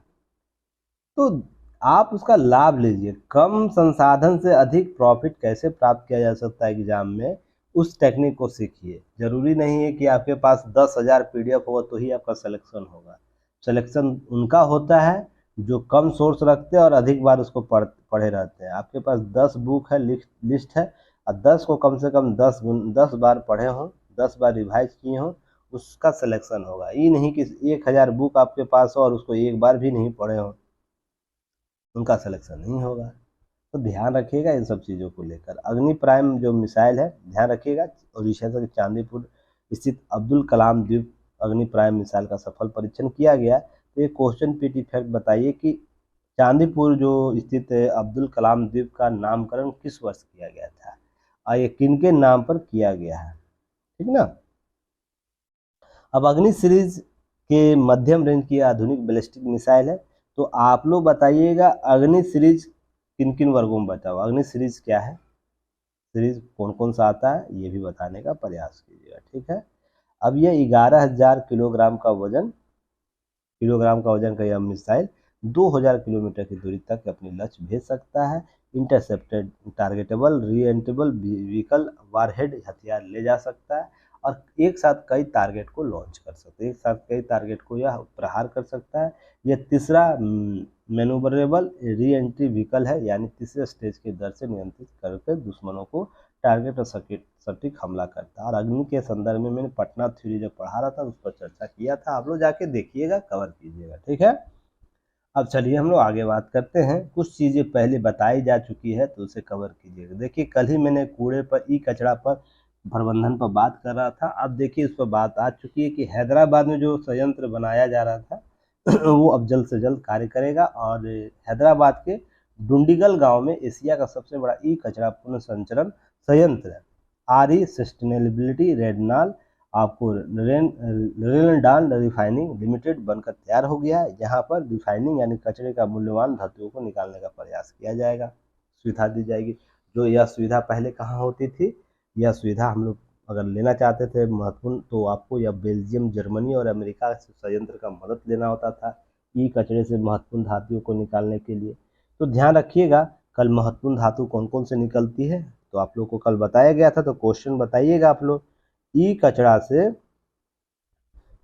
[SPEAKER 1] तो आप उसका लाभ लीजिए। कम संसाधन से अधिक प्रॉफिट कैसे प्राप्त किया जा सकता है एग्जाम में, उस टेक्निक को सीखिए। जरूरी नहीं है कि आपके पास 10,000 पीडीएफ होगा तो ही आपका सिलेक्शन होगा। सिलेक्शन उनका होता है जो कम सोर्स रखते हैं और अधिक बार उसको पढ़े रहते हैं। आपके पास 10 बुक है, लिस्ट है, और 10 को कम से कम 10 बार पढ़े हों, 10 बार रिवाइज किए हों, उसका सिलेक्शन होगा। ये नहीं कि 1000 बुक आपके पास हो और उसको एक बार भी नहीं पढ़े हों, उनका सिलेक्शन नहीं होगा। तो ध्यान रखिएगा इन सब चीज़ों को लेकर। अग्नि प्राइम जो मिसाइल है, ध्यान रखिएगा, उड़ीसा के चांदीपुर स्थित अब्दुल कलाम द्वीप अग्नि प्राइम मिसाइल का सफल परीक्षण किया गया। तो ये क्वेश्चन पीटी फैक्ट बताइए कि चांदीपुर जो स्थित है अब्दुल कलाम द्वीप का नामकरण किस वर्ष किया गया था, और ये किनके नाम पर किया गया है, ठीक ना। अब अग्नि सीरीज के मध्यम रेंज की आधुनिक बैलिस्टिक मिसाइल है, तो आप लोग बताइएगा अग्नि सीरीज किन किन वर्गों में बता हुआ, अग्नि सीरीज क्या है, सीरीज कौन कौन सा आता है, ये भी बताने का प्रयास कीजिएगा, ठीक है। अब ये 11,000 किलोग्राम का वजन का यह मिसाइल 2000 किलोमीटर की दूरी तक अपनी लक्ष्य भेज सकता है। इंटरसेप्टेड टारगेटेबल रीएंटेबल व्हीकल वारहेड हथियार ले जा सकता है, और एक साथ कई टारगेट को लॉन्च कर सकता है, एक साथ कई टारगेट को यह प्रहार कर सकता है। यह तीसरा मैनूवरेबल री एंट्री व्हीकल है, यानी तीसरे स्टेज के दर से नियंत्रित करके दुश्मनों को टारगेट और सटीक हमला करता है। और अग्नि के संदर्भ में मैंने पटना थ्योरी जब पढ़ा रहा था उस पर चर्चा किया था, आप लोग जाके देखिएगा, कवर कीजिएगा, ठीक है। अब चलिए हम लोग आगे बात करते हैं। कुछ चीज़ें पहले बताई जा चुकी है तो उसे कवर कीजिएगा। देखिए कल ही मैंने कूड़े पर ई कचरा पर प्रबंधन पर बात कर रहा था, अब देखिए उस पर बात आ चुकी है कि हैदराबाद में जो संयंत्र बनाया जा रहा था वो अब जल्द से जल्द कार्य करेगा, और हैदराबाद के डुंडिगल गांव में एशिया का सबसे बड़ा ई कचरा पुनर्संचरण संयंत्र है। आरई सस्टेनेबिलिटी रेडनाल आपको रेनडाल रिफाइनिंग लिमिटेड बनकर तैयार हो गया है। यहाँ पर रिफाइनिंग यानी कचरे का मूल्यवान धातुओं को निकालने का प्रयास किया जाएगा, सुविधा दी जाएगी। जो यह सुविधा पहले कहाँ होती थी, यह सुविधा हम लोग अगर लेना चाहते थे महत्वपूर्ण, तो आपको या बेल्जियम, जर्मनी और अमेरिका से संयंत्र का मदद लेना होता था ई कचरे से महत्वपूर्ण धातुओं को निकालने के लिए। तो ध्यान रखिएगा, कल महत्वपूर्ण धातु कौन कौन से निकलती है तो आप लोग को कल बताया गया था, तो क्वेश्चन बताइएगा आप लोग, ई कचरा से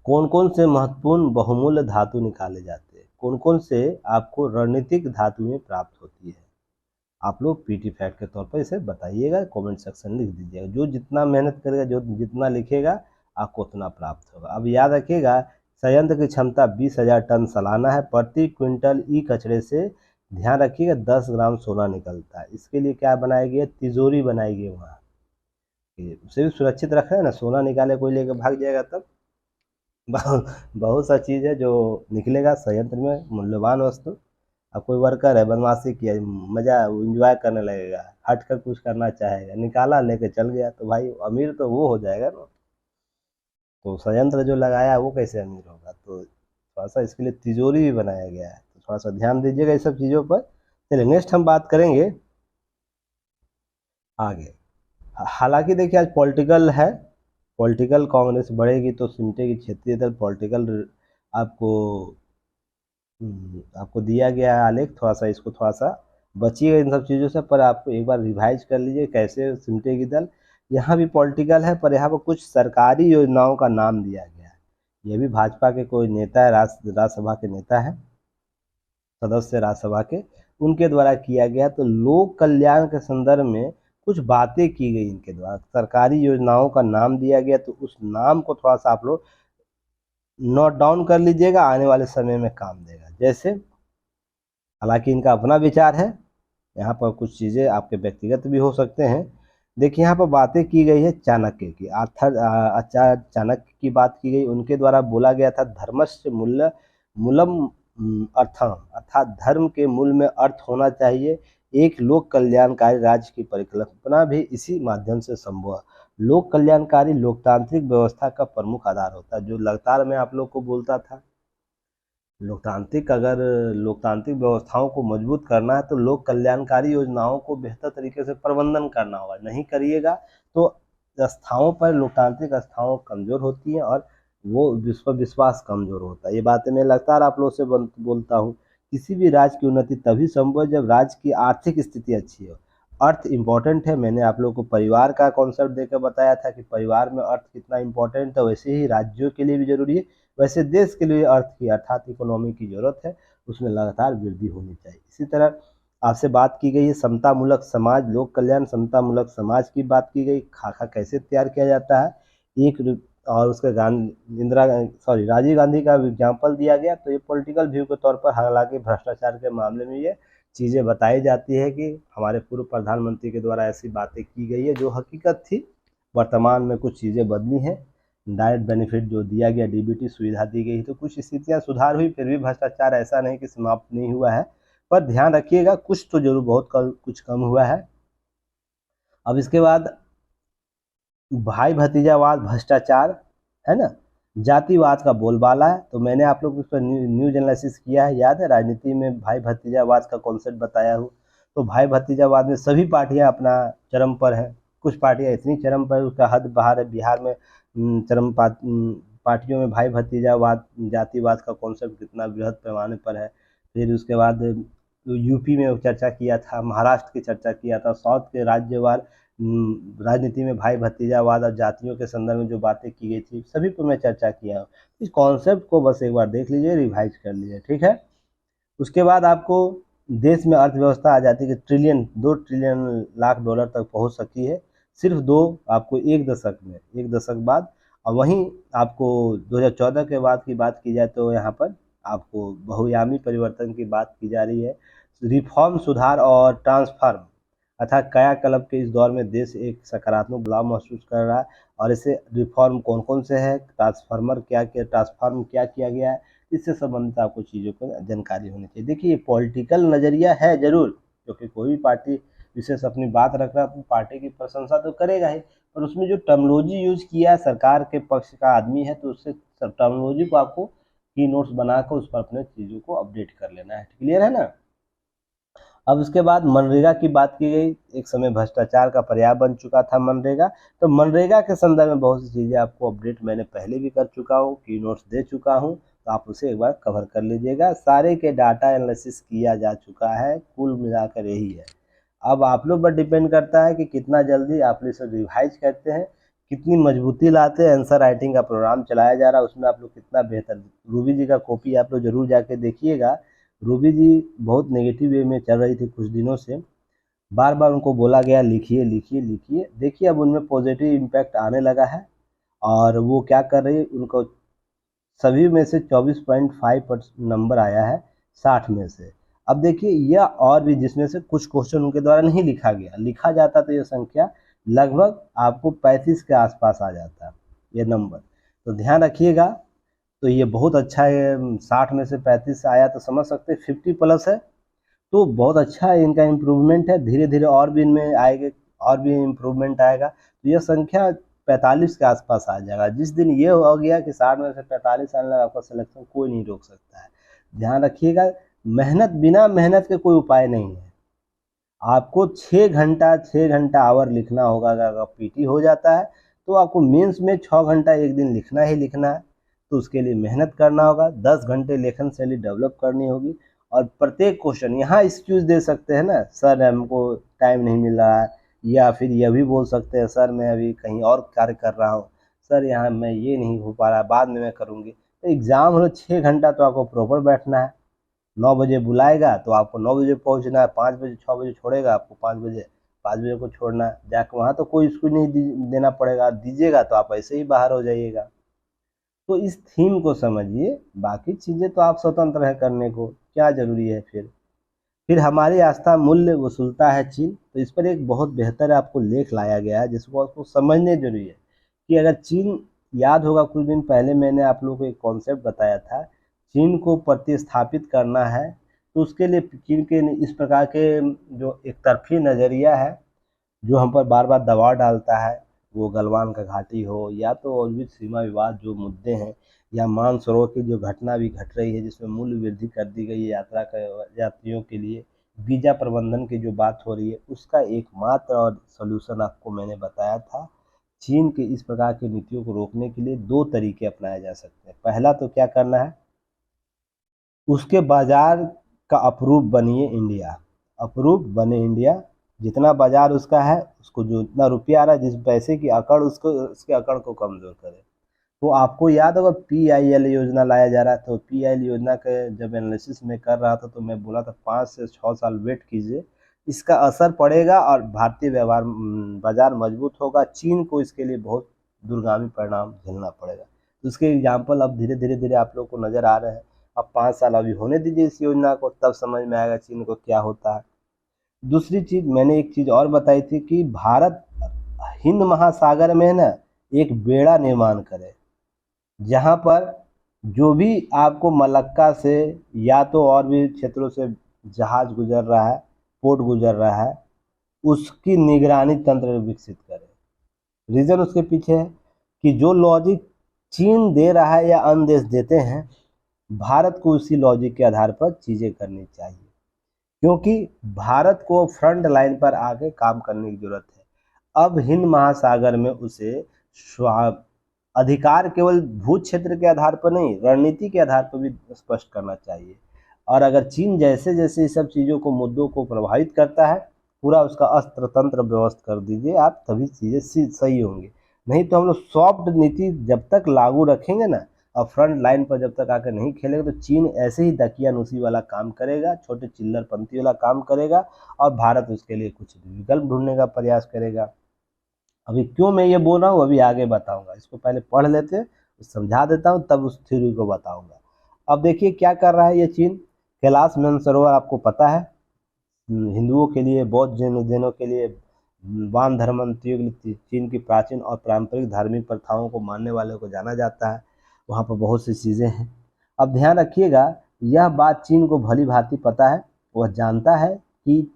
[SPEAKER 1] कौन कौन से महत्वपूर्ण बहुमूल्य धातु निकाले जाते हैं, कौन कौन से आपको रणनीतिक धातुएं प्राप्त होती है, आप लोग पीटी फैक्ट के तौर पर इसे बताइएगा, कमेंट सेक्शन लिख दीजिएगा। जो जितना मेहनत करेगा, जो जितना लिखेगा, आपको उतना प्राप्त होगा। अब याद रखिएगा, संयंत्र की क्षमता 20,000 टन सालाना है। प्रति क्विंटल ई कचरे से ध्यान रखिएगा 10 ग्राम सोना निकलता है। इसके लिए क्या बनाई गई है, तिजोरी बनाई गई वहाँ, उसे भी सुरक्षित रखना है ना, सोना निकाले कोई लेकर भाग जाएगा तब। बहुत सा चीज़ है जो निकलेगा संयंत्र में, मूल्यवान वस्तु। अब कोई वर्कर है, बदमाशी किया, मजा इंजॉय करने लगेगा, हट कर कुछ करना चाहेगा, निकाला लेके चल गया, तो भाई अमीर तो वो हो जाएगा ना, तो संयंत्र जो लगाया है वो कैसे अमीर होगा। तो थोड़ा सा इसके लिए तिजोरी भी बनाया गया है, तो थोड़ा सा ध्यान दीजिएगा इस सब चीज़ों पर। चलिए नेक्स्ट हम बात करेंगे आगे। हालांकि देखिए आज पॉलिटिकल है, पॉलिटिकल कांग्रेस बढ़ेगी तो सिमटे की क्षेत्रीय दल पॉलिटिकल आपको आपको दिया गया है आलेख, थोड़ा सा इसको थोड़ा सा बचिएगा इन सब चीज़ों से, पर आपको एक बार रिवाइज कर लीजिए कैसे सिमटेगी दल। यहाँ भी पॉलिटिकल है, पर यहाँ पर कुछ सरकारी योजनाओं का नाम दिया गया है। ये भी भाजपा के कोई नेता है, राज्यसभा के नेता है, सदस्य राज्यसभा के, उनके द्वारा किया गया। तो लोक कल्याण के संदर्भ में कुछ बातें की गई इनके द्वारा, सरकारी योजनाओं का नाम दिया गया। तो उस नाम को थोड़ा सा आप लोग नोट डाउन कर लीजिएगा, आने वाले समय में काम देगा। जैसे, हालांकि इनका अपना विचार है, यहाँ पर कुछ चीज़ें आपके व्यक्तिगत भी हो सकते हैं। देखिए यहाँ पर बातें की गई है चाणक्य की, आचार्य चाणक्य की बात की गई। उनके द्वारा बोला गया था धर्मस्य मूल्य मूलम अर्थम, अर्थात धर्म के मूल में अर्थ होना चाहिए। एक लोक कल्याणकारी राज्य की परिकल्पना भी इसी माध्यम से संभव है। लोक कल्याणकारी लोकतांत्रिक व्यवस्था का प्रमुख आधार होता है। जो लगातार मैं आप लोग को बोलता था, अगर लोकतांत्रिक व्यवस्थाओं को मजबूत करना है तो लोक कल्याणकारी योजनाओं को बेहतर तरीके से प्रबंधन करना होगा। नहीं करिएगा तो संस्थाओं पर, लोकतांत्रिक संस्थाओं कमजोर होती हैं और वो विश्वास कमजोर होता है। ये बातें मैं लगातार आप लोगों से बोलता हूँ। किसी भी राज्य की उन्नति तभी संभव है जब राज्य की आर्थिक स्थिति अच्छी हो। अर्थ इम्पोर्टेंट है। मैंने आप लोगों को परिवार का कॉन्सेप्ट देकर बताया था कि परिवार में अर्थ कितना इम्पोर्टेंट है, वैसे ही राज्यों के लिए भी जरूरी है, वैसे देश के लिए अर्थ की, अर्थात इकोनॉमी की जरूरत है, उसमें लगातार वृद्धि होनी चाहिए। इसी तरह आपसे बात की गई है समता मूलक समाज, लोक कल्याण समता मूलक समाज की बात की गई। खाका कैसे तैयार किया जाता है, और उसके राजीव गांधी का एग्जाम्पल दिया गया। तो ये पॉलिटिकल व्यू के तौर पर, हालांकि भ्रष्टाचार के मामले में ये चीज़ें बताई जाती है कि हमारे पूर्व प्रधानमंत्री के द्वारा ऐसी बातें की गई है जो हकीकत थी। वर्तमान में कुछ चीज़ें बदली हैं। डायरेक्ट बेनिफिट जो दिया गया, डीबीटी सुविधा दी गई, तो कुछ स्थितियां सुधार हुई, फिर भी भ्रष्टाचार ऐसा नहीं कि समाप्त नहीं हुआ है। पर ध्यान रखिएगा, कुछ तो जरूर बहुत कुछ कम हुआ है। अब इसके बाद भाई भतीजावाद भ्रष्टाचार है ना, जातिवाद का बोलबाला है। तो मैंने आप लोग उस पर न्यूज एनालिसिस किया है, याद है, राजनीति में भाई भतीजावाद का कॉन्सेप्ट बताया हूँ। तो भाई भतीजावाद में सभी पार्टियां अपना चरम पर है। कुछ पार्टियां इतनी चरम पर, उसका हद बाहर है। बिहार में पार्टियों में भाई भतीजावाद, जातिवाद का कॉन्सेप्ट कितना बृहद पैमाने पर है। फिर उसके बाद यूपी में चर्चा किया था, महाराष्ट्र की चर्चा किया था, साउथ के राज्यवार राजनीति में भाई भतीजावाद और जातियों के संदर्भ में जो बातें की गई थी, सभी पर मैं चर्चा किया हूँ। इस कॉन्सेप्ट को बस एक बार देख लीजिए, रिवाइज कर लीजिए, ठीक है। उसके बाद आपको देश में अर्थव्यवस्था आ जाती है कि $2 ट्रिलियन लाख डॉलर तक पहुंच सकी है, सिर्फ दो, आपको एक दशक बाद। और वहीं आपको 2014 के बाद की बात की जाए तो यहाँ पर आपको बहुआयामी परिवर्तन की बात की जा रही है। रिफॉर्म, सुधार और ट्रांसफॉर्म अर्थात कायाकल्प के इस दौर में देश एक सकारात्मक बदलाव महसूस कर रहा है। और ऐसे रिफॉर्म कौन कौन से हैं, ट्रांसफॉर्म क्या किया गया है, इससे संबंधित आपको चीज़ों को जानकारी होनी चाहिए। देखिए, पॉलिटिकल नज़रिया है जरूर, क्योंकि कोई भी पार्टी विशेष अपनी बात रख रहा है तो पार्टी की प्रशंसा तो करेगा ही, पर उसमें जो टर्मिनोलॉजी यूज किया है, सरकार के पक्ष का आदमी है, तो उससे टर्मिनोलॉजी को आपको की नोट्स बनाकर उस पर अपने चीज़ों को अपडेट कर लेना है। क्लियर है ना। अब उसके बाद मनरेगा की बात की गई। एक समय भ्रष्टाचार का पर्याय बन चुका था मनरेगा। तो मनरेगा के संदर्भ में बहुत सी चीज़ें आपको अपडेट मैंने पहले भी कर चुका हूँ, की नोट्स दे चुका हूँ, तो आप उसे एक बार कवर कर लीजिएगा। सारे के डाटा एनालिसिस किया जा चुका है, कुल मिलाकर यही है। अब आप लोग पर डिपेंड करता है कि कितना जल्दी आप इसे रिवाइज करते हैं, कितनी मजबूती लाते हैं। आंसर राइटिंग का प्रोग्राम चलाया जा रहा है, उसमें आप लोग कितना बेहतर, रूबी जी का कॉपी आप लोग जरूर जाके देखिएगा। रूबी जी बहुत नेगेटिव वे में चल रही थी कुछ दिनों से, बार बार उनको बोला गया लिखिए लिखिए लिखिए। देखिए अब उनमें पॉजिटिव इम्पैक्ट आने लगा है, और वो क्या कर रही है, उनको सभी में से 24.5 नंबर आया है 60 में से। अब देखिए यह, और भी जिसमें से कुछ क्वेश्चन उनके द्वारा नहीं लिखा गया, लिखा जाता तो ये संख्या लगभग आपको 35 के आसपास आ जाता ये नंबर। तो ध्यान रखिएगा। तो ये बहुत अच्छा है, 60 में से 35 आया तो समझ सकते 50+ है, तो बहुत अच्छा है, इनका इम्प्रूवमेंट है। धीरे धीरे और भी इनमें आएंगे, और भी इम्प्रूवमेंट आएगा, तो यह संख्या 45 के आसपास आ जाएगा। जिस दिन ये हो गया कि 60 में से 45 आने लगा, आपका सिलेक्शन कोई नहीं रोक सकता है। ध्यान रखिएगा, मेहनत, बिना मेहनत के कोई उपाय नहीं है। आपको 6 घंटा आवर लिखना होगा। अगर पीटी हो जाता है तो आपको मेंस में 6 घंटा एक दिन लिखना ही लिखना है, तो उसके लिए मेहनत करना होगा। 10 घंटे लेखन शैली डेवलप करनी होगी, और प्रत्येक क्वेश्चन यहाँ एक्सक्यूज दे सकते हैं ना, सर हमको टाइम नहीं मिल रहा है, या फिर यह भी बोल सकते हैं सर मैं अभी कहीं और कार्य कर रहा हूँ, सर यहाँ मैं ये नहीं हो पा रहा, बाद में मैं करूँगी। तो एग्ज़ाम हो 6 घंटा तो आपको प्रॉपर बैठना है। 9 बजे बुलाएगा तो आपको 9 बजे पहुँचना है, 5 बजे 6 बजे छोड़ेगा आपको 5 बजे, 5 बजे को छोड़ना है, जाकर वहाँ तो कोई इसको नहीं देना पड़ेगा, दीजिएगा तो आप ऐसे ही बाहर हो जाइएगा। तो इस थीम को समझिए, बाकी चीज़ें तो आप स्वतंत्र हैं करने को, क्या ज़रूरी है फिर हमारी आस्था मूल्य वसूलता है चीन, तो इस पर एक बहुत बेहतर आपको लेख लाया गया है जिसको आपको समझने जरूरी है कि अगर चीन, याद होगा कुछ दिन पहले मैंने आप लोगों को एक कॉन्सेप्ट बताया था, चीन को प्रतिस्थापित करना है तो उसके लिए चीन के इस प्रकार के जो एक तरफी नज़रिया है जो हम पर बार बार दबाव डालता है, वो गलवान का घाटी हो या तो और भी सीमा विवाद जो मुद्दे हैं, या मानसरोवर की जो घटना भी घट रही है जिसमें मूल्य वृद्धि कर दी गई है यात्रा का यात्रियों के लिए, वीजा प्रबंधन की जो बात हो रही है, उसका एकमात्र और सॉल्यूशन आपको मैंने बताया था। चीन के इस प्रकार की नीतियों को रोकने के लिए दो तरीके अपनाए जा सकते हैं। पहला तो क्या करना है, उसके बाजार का अप्रूव बनिए इंडिया, अप्रूव बने इंडिया, जितना बाजार उसका है उसको जो इतना रुपया आ रहा है, जिस पैसे की अकड़ उसको उसके अकड़ को कमज़ोर करे। तो आपको याद होगा PIL योजना लाया जा रहा था, तो PIL योजना के जब एनालिसिस में कर रहा था तो मैं बोला था 5 से 6 साल वेट कीजिए, इसका असर पड़ेगा और भारतीय व्यवहार बाजार मजबूत होगा, चीन को इसके लिए बहुत दूरगामी परिणाम झेलना पड़ेगा। तो उसके एग्जाम्पल अब धीरे धीरे धीरे आप लोग को नज़र आ रहे हैं। अब 5 साल अभी होने दीजिए इस योजना को, तब समझ में आएगा चीन को क्या होता है। दूसरी चीज़ मैंने एक चीज़ और बताई थी कि भारत हिंद महासागर में ना एक बेड़ा निर्माण करे, जहाँ पर जो भी आपको मलक्का से या तो और भी क्षेत्रों से जहाज गुजर रहा है, पोर्ट गुजर रहा है, उसकी निगरानी तंत्र विकसित करे। रीज़न उसके पीछे है कि जो लॉजिक चीन दे रहा है या अन्य देश देते हैं, भारत को उसी लॉजिक के आधार पर चीज़ें करनी चाहिए, क्योंकि भारत को फ्रंट लाइन पर आके काम करने की ज़रूरत है। अब हिंद महासागर में उसे अधिकार केवल भू क्षेत्र के आधार पर नहीं, रणनीति के आधार पर भी स्पष्ट करना चाहिए। और अगर चीन जैसे जैसे इस सब चीज़ों को मुद्दों को प्रभावित करता है, पूरा उसका अस्त्र तंत्र व्यवस्थ कर दीजिए आप, तभी चीज़ें सही होंगी। नहीं तो हम लोग सॉफ्ट नीति जब तक लागू रखेंगे ना, और फ्रंट लाइन पर जब तक आकर नहीं खेलेगा, तो चीन ऐसे ही दकियानूसी वाला काम करेगा, छोटे चिल्लरपंती वाला काम करेगा, और भारत उसके लिए कुछ विकल्प ढूंढने का प्रयास करेगा। अभी क्यों मैं ये बोल रहा हूँ अभी आगे बताऊंगा, इसको पहले पढ़ लेते हैं, समझा देता हूँ, तब उस थ्योरी को बताऊंगा। अब देखिए क्या कर रहा है ये चीन। कैलाश मानसरोवर आपको पता है, हिंदुओं के लिए, बौद्ध जैनों के लिए, वान धर्मावलंबियों के लिए चीन की प्राचीन और पारंपरिक धार्मिक प्रथाओं को मानने वालों को जाना जाता है। वहाँ पर बहुत सी चीज़ें हैं। अब ध्यान रखिएगा, यह बात चीन को भली भांति पता है। वह जानता है कि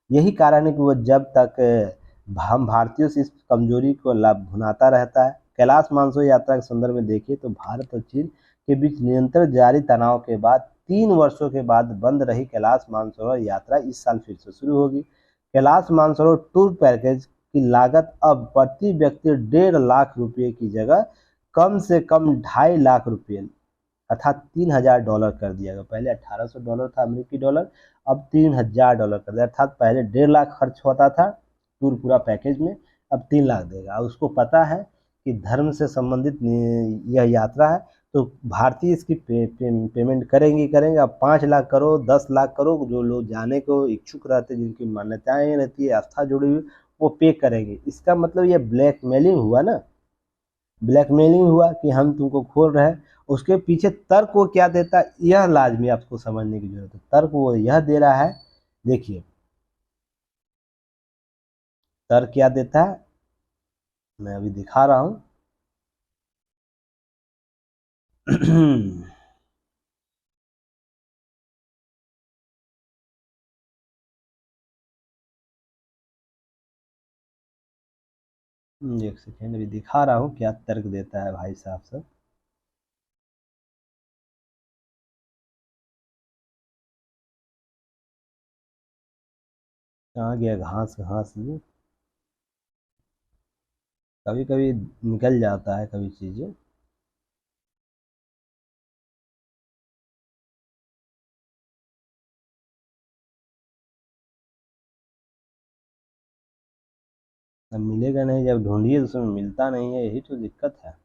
[SPEAKER 1] यही कारण है कि वह जब तक हम भारतीयों से इस कमजोरी को लाभ भुनाता रहता है। कैलाश मानसरोवर यात्रा के संदर्भ में देखिए तो भारत और चीन के बीच निरंतर जारी तनाव के बाद 3 वर्षों के बाद बंद रही कैलाश मानसरोवर यात्रा इस साल फिर से शुरू होगी। कैलाश मानसरोवर टूर पैकेज की लागत अब प्रति व्यक्ति 1.5 लाख रुपये की जगह कम से कम 2.5 लाख रुपये अर्थात $3,000 कर दिया गया। पहले $1,800 था अमेरिकी डॉलर, अब $3,000 कर दिया, अर्थात पहले 1.5 लाख खर्च होता था टूर पूरा पैकेज में, अब 3 लाख देगा। उसको पता है कि धर्म से संबंधित यह यात्रा है, तो भारतीय इसकी पेमेंट करेंगे करेंगे। अब 5 लाख करो, 10 लाख करो, जो लोग जाने को इच्छुक रहते, जिनकी मान्यताएं रहती है, आस्था जुड़ी हुई, वो पे करेंगे। इसका मतलब ये ब्लैकमेलिंग हुआ ना, ब्लैकमेलिंग हुआ कि हम तुमको खोल रहे हैं। उसके पीछे तर्क वो क्या देता है, यह लाजमी आपको समझने की जरूरत है। तर्क वो यह दे रहा है, देखिए तर्क क्या देता है, मैं अभी दिखा रहा हूँ। एक सेकेंड, अभी दिखा रहा हूँ क्या तर्क देता है भाई साहब सब। कहाँ गया घास, घास में कभी कभी निकल जाता है कभी चीजें। अब मिलेगा नहीं, जब ढूंढिए तो उसमें मिलता नहीं है, यही तो दिक्कत है।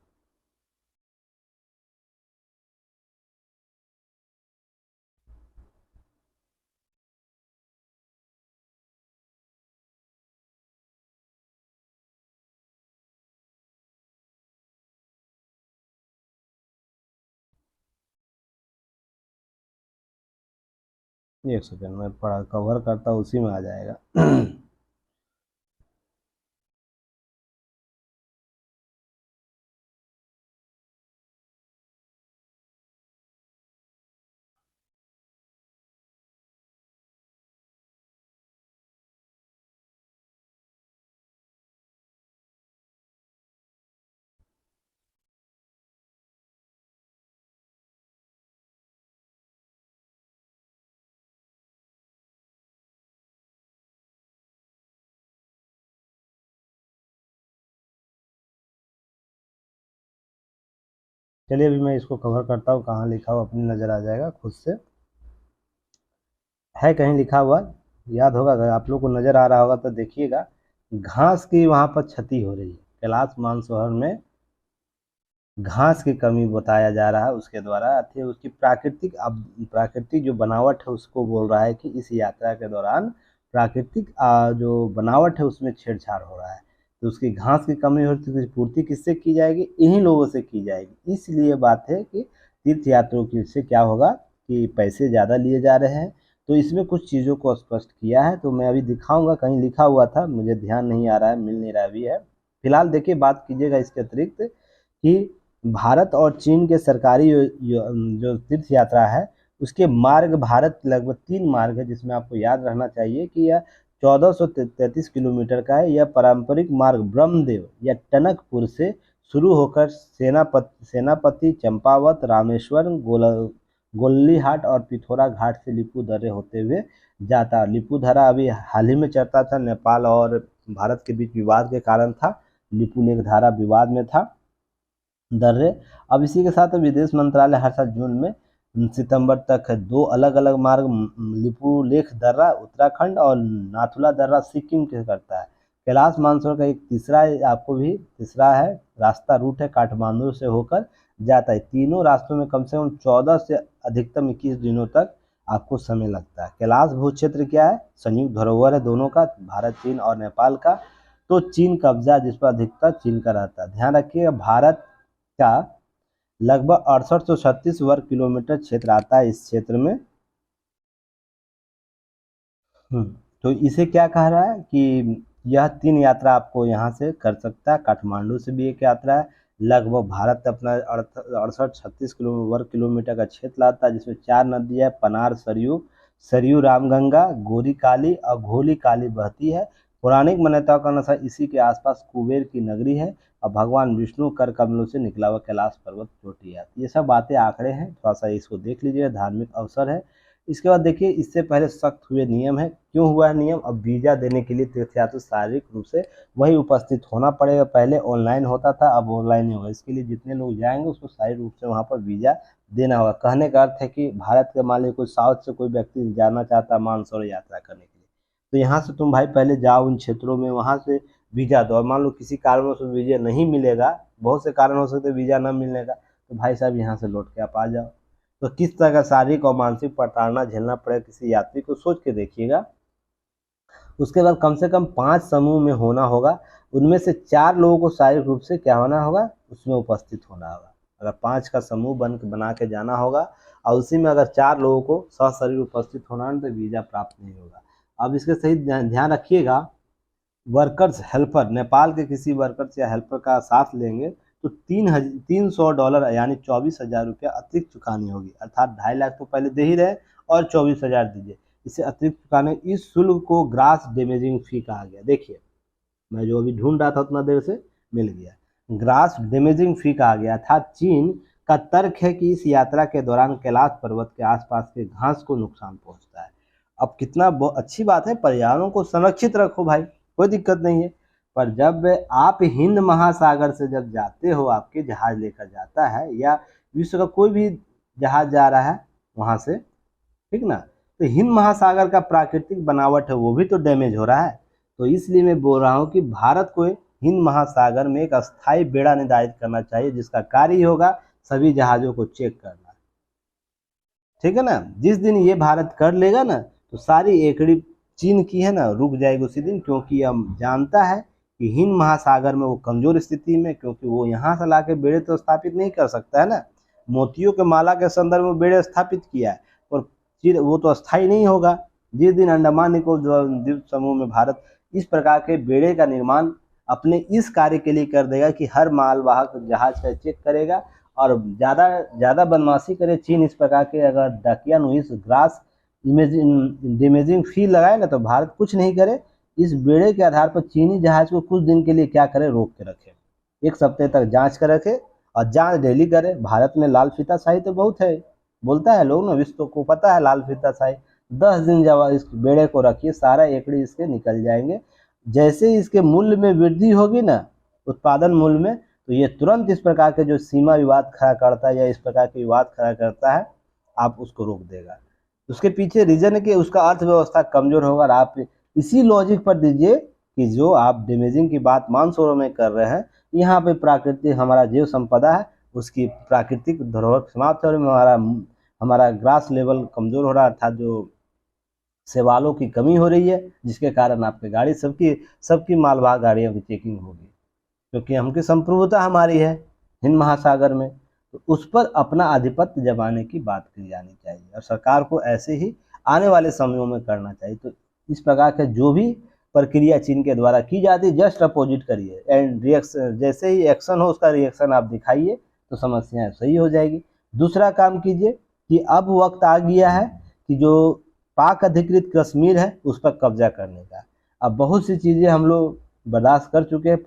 [SPEAKER 1] एक सेकंड में पढ़ा कवर करता, उसी में आ जाएगा। चलिए अभी मैं इसको कवर करता हूँ, कहाँ लिखा हुआ अपनी नज़र आ जाएगा खुद से। है कहीं लिखा हुआ, याद होगा, अगर आप लोग को नज़र आ रहा होगा तो देखिएगा। घास की वहाँ पर क्षति हो रही है, कैलाश मानसरोवर में घास की कमी बताया जा रहा है उसके द्वारा, अथी उसकी प्राकृतिक, अब प्राकृतिक जो बनावट है उसको बोल रहा है कि इस यात्रा के दौरान प्राकृतिक जो बनावट है उसमें छेड़छाड़ हो रहा है, तो उसकी घास की कमी हो रही है, तो उसकी पूर्ति किससे की जाएगी? इन्हीं लोगों से की जाएगी। इसलिए बात है कि तीर्थ यात्रियों की से क्या होगा कि पैसे ज़्यादा लिए जा रहे हैं। तो इसमें कुछ चीज़ों को स्पष्ट किया है, तो मैं अभी दिखाऊंगा, कहीं लिखा हुआ था, मुझे ध्यान नहीं आ रहा है, मिल नहीं रहा भी है। फिलहाल देखिए, बात कीजिएगा इसके अतिरिक्त कि भारत और चीन के सरकारी जो तीर्थ यात्रा है उसके मार्ग, भारत लगभग 3 मार्ग है, जिसमें आपको याद रहना चाहिए कि यह 1433 किलोमीटर का है। यह पारंपरिक मार्ग ब्रह्मदेव या टनकपुर से शुरू होकर सेनापति, चंपावत, रामेश्वर, गोल्लीहाट और पिथौरा घाट से लिपू दर्रे होते हुए जाता है। लिपू दर्रा अभी हाल ही में चलता था, नेपाल और भारत के बीच विवाद के कारण था, लिपू लेख धारा विवाद में था दर्रे। अब इसी के साथ विदेश मंत्रालय हर साल जून में सितंबर तक 2 अलग-अलग मार्ग लिपू लेख दर्रा उत्तराखंड और नाथुला दर्रा सिक्किम के करता है। कैलाश मानसरोवर का एक तीसरा, आपको भी तीसरा है रास्ता, रूट है, काठमांडू से होकर जाता है। तीनों रास्तों में कम से कम 14 से अधिकतम 21 दिनों तक आपको समय लगता है। कैलाश भू क्षेत्र क्या है? संयुक्त धरोहर है दोनों का, भारत, चीन और नेपाल का। तो चीन कब्जा जिस पर अधिकतर चीन का रहता है। ध्यान रखिएगा, भारत का लगभग 6836 वर्ग किलोमीटर क्षेत्र आता है इस क्षेत्र में। तो इसे क्या कह रहा है कि यह 3 यात्रा आपको यहाँ से कर सकता है। काठमांडू से भी एक यात्रा है, लगभग भारत अपना 68-36 वर्ग किलोमीटर का क्षेत्र लाता है, जिसमें 4 नदियाँ, पनार, सरयू, सरयू रामगंगा, गोरी काली और घोली काली बहती है। पौराणिक मान्यताओं के अनुसार इसी के आसपास कुबेर की नगरी है और भगवान विष्णु कर कमलों से निकला हुआ कैलाश पर्वत चोटी है। ये सब बातें आंकड़े हैं, थोड़ा सा इसको देख लीजिए, धार्मिक अवसर है। इसके बाद देखिए, इससे पहले सख्त हुए नियम है। क्यों हुआ है नियम? अब वीजा देने के लिए तीर्थयात्री शारीरिक रूप से वही उपस्थित होना पड़ेगा। पहले ऑनलाइन होता था, अब ऑनलाइन नहीं होगा। इसके लिए जितने लोग जाएंगे उसको शारीरिक रूप से वहाँ पर वीजा देना होगा। कहने का अर्थ है कि भारत के मान लीजिए कोई साउथ से कोई व्यक्ति जाना चाहता है मानसरोवर यात्रा करने के लिए, तो यहाँ से तुम भाई पहले जाओ उन क्षेत्रों में, वहाँ से वीजा दो। और मान लो किसी कारणों से वीजा नहीं मिलेगा, बहुत से कारण हो सकते वीजा न मिलने का, तो भाई साहब यहाँ से लौट के आप आ जाओ। तो किस तरह का शारीरिक और मानसिक प्रताड़ना झेलना पड़ेगा किसी यात्री को, सोच के देखिएगा। उसके बाद कम से कम 5 समूह में होना होगा, उनमें से 4 लोगों को शारीरिक रूप से क्या होना होगा, उसमें उपस्थित होना होगा। अगर 5 का समूह बना के जाना होगा और उसी में अगर 4 लोगों को सशरीर उपस्थित होना है, तो वीजा प्राप्त नहीं होगा। अब इसके सही ध्यान रखिएगा, वर्कर्स हेल्पर, नेपाल के किसी वर्कर्स या हेल्पर का साथ लेंगे तो $300 यानी 24,000 रुपया अतिरिक्त चुकानी होगी। अर्थात 2.5 लाख तो पहले दे ही रहे और 24,000 दीजिए, इसे अतिरिक्त चुकाने। इस शुल्क को ग्रास डैमेजिंग फी कहा गया। देखिए, मैं जो अभी ढूंढ रहा था उतना देर से मिल गया, ग्रास डैमेजिंग फी कहा गया था। चीन का तर्क है कि इस यात्रा के दौरान कैलाश पर्वत के आसपास के घास को नुकसान पहुंचता है। अब कितना अच्छी बात है, पर्यावरण को संरक्षित रखो भाई, कोई दिक्कत नहीं है। पर जब आप हिंद महासागर से जब जाते हो, आपके जहाज लेकर जाता है या विश्व का कोई भी जहाज जा रहा है वहां से, ठीक ना, तो हिंद महासागर का प्राकृतिक बनावट है वो भी तो डैमेज हो रहा है। तो इसलिए मैं बोल रहा हूँ कि भारत को हिंद महासागर में एक अस्थायी बेड़ा निर्धारित करना चाहिए, जिसका कार्य ही होगा सभी जहाज़ों को चेक करना। ठीक है ना। जिस दिन ये भारत कर लेगा ना, तो सारी एकड़ी चीन की है ना रुक जाएगी उसी दिन, क्योंकि हम जानता है कि हिंद महासागर में वो कमजोर स्थिति में, क्योंकि वो यहाँ से लाके बेड़े तो स्थापित नहीं कर सकता है ना। मोतियों के माला के संदर्भ में बेड़े स्थापित किया है, और फिर वो तो अस्थायी नहीं होगा। जिस दिन अंडमान निकोबार द्वीप समूह में भारत इस प्रकार के बेड़े का निर्माण अपने इस कार्य के लिए कर देगा कि हर मालवाहक जहाज का चेक करेगा, और ज़्यादा बदमाशी करे चीन इस प्रकार के अगर डकियानुइस ग्रास इमेजिंग फील लगाए ना, तो भारत कुछ नहीं करे। इस बेड़े के आधार पर चीनी जहाज को कुछ दिन के लिए क्या करे, रोक के रखे, 1 सप्ताह तक जांच कर रखे, और जांच डेली करे। भारत में लाल फीताशाही तो बहुत है, बोलता है लोग ना, विश्व को पता है लाल फीताशाही। 10 दिन जब इस बेड़े को रखिए, सारा एकड़ी इसके निकल जाएंगे। जैसे ही इसके मूल्य में वृद्धि होगी ना, उत्पादन मूल्य में, तो ये तुरंत इस प्रकार के जो सीमा विवाद खड़ा करता है या इस प्रकार के विवाद खड़ा करता है, आप उसको रोक देगा। उसके पीछे रीजन है कि उसका अर्थव्यवस्था कमजोर होगा। और आप इसी लॉजिक पर दीजिए कि जो आप डैमेजिंग की बात मानसरोवर में कर रहे हैं, यहाँ पे प्राकृतिक हमारा जीव संपदा है, उसकी प्राकृतिक धरोहर समाप्त हो रही है, हमारा ग्रास लेवल कमजोर हो रहा है, अर्थात जो सेवालों की कमी हो रही है, जिसके कारण आपकी गाड़ी सबकी मालवाहक गाड़ियों की चेकिंग होगी, क्योंकि हमकी संप्रभुता हमारी है हिंद महासागर में। तो उस पर अपना आधिपत्य जमाने की बात की जानी चाहिए, और सरकार को ऐसे ही आने वाले समयों में करना चाहिए। तो इस प्रकार के जो भी प्रक्रिया चीन के द्वारा की जाती है, जस्ट अपोजिट करिए, एंड रिएक्शन, जैसे ही एक्शन हो उसका रिएक्शन आप दिखाइए, तो समस्याएं सही हो जाएगी। दूसरा काम कीजिए कि अब वक्त आ गया है कि जो पाक अधिकृत कश्मीर है उस पर कब्जा करने का। अब बहुत सी चीज़ें हम लोग बर्दाश्त कर चुके हैं,